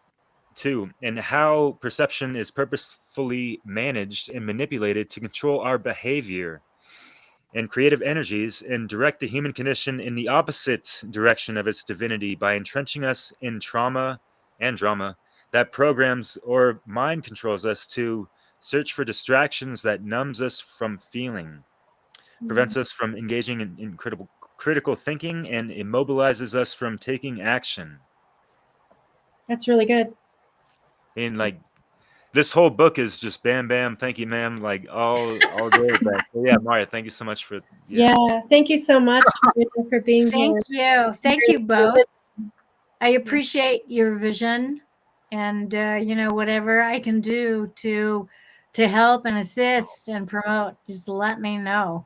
to, and how perception is purposefully managed and manipulated to control our behavior and creative energies and direct the human condition in the opposite direction of its divinity by entrenching us in trauma and drama that programs or mind controls us to search for distractions that numbs us from feeling, prevents us from engaging in critical thinking, and immobilizes us from taking action. That's really good. And like this whole book is just bam bam, thank you ma'am, like all good. But yeah, Marja, thank you so much for Yeah. Thank you so much for being Thank here. you. Thank you both. I appreciate your vision, and whatever I can do to help and assist and promote, just let me know.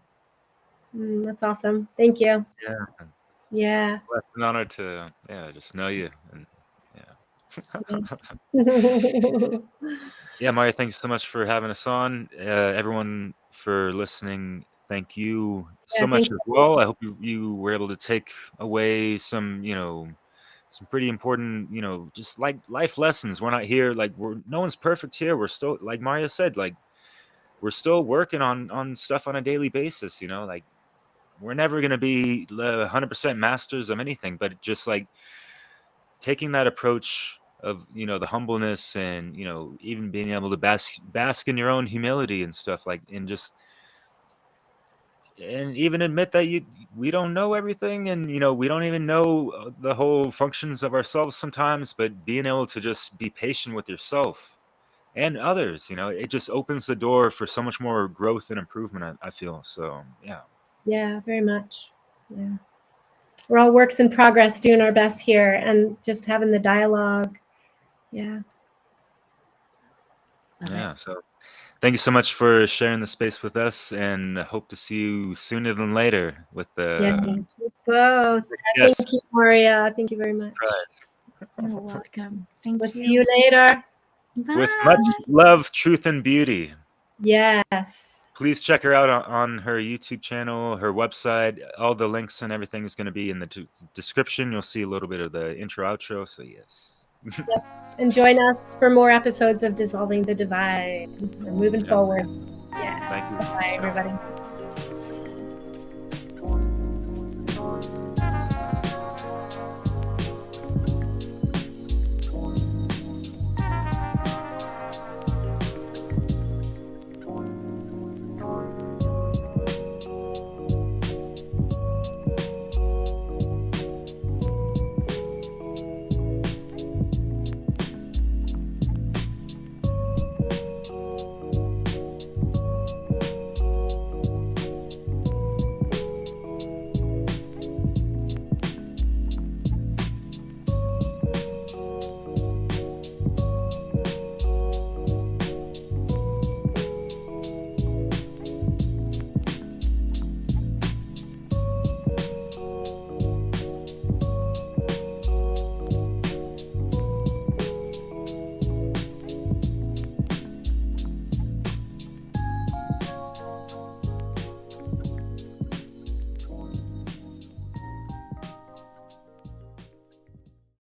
That's awesome. Thank you. yeah Yeah. well, it's an honor to just know you. And yeah, Mario, thank you so much for having us on. Everyone for listening, thank you so Yeah, much thank as you. well. I hope you were able to take away some some pretty important just like life lessons. We're not here like no one's perfect here. We're still, like Mario said, like we're still working on stuff on a daily basis. Like we're never going to be 100% masters of anything, but just like taking that approach of the humbleness, and even being able to bask in your own humility and stuff, like, and even admit that we don't know everything, and we don't even know the whole functions of ourselves sometimes, but being able to just be patient with yourself and others, it just opens the door for so much more growth and improvement, I feel. So yeah. Yeah, very much. Yeah. We're all works in progress, doing our best here, and just having the dialogue. Yeah. Yeah. So thank you so much for sharing the space with us, and hope to see you sooner than later with Yeah. the Thank you both. yes Thank you, Maria. Thank you very much. You're welcome. Thank We'll see you. you later. with Bye. much love, truth, and beauty. Yes. Please check her out on her YouTube channel, her website. All the links and everything is going to be in the description. You'll see a little bit of the intro, outro. So yes. And join us for more episodes of Dissolving the Divide. We're moving forward. Yeah. Thank you. Bye, everybody.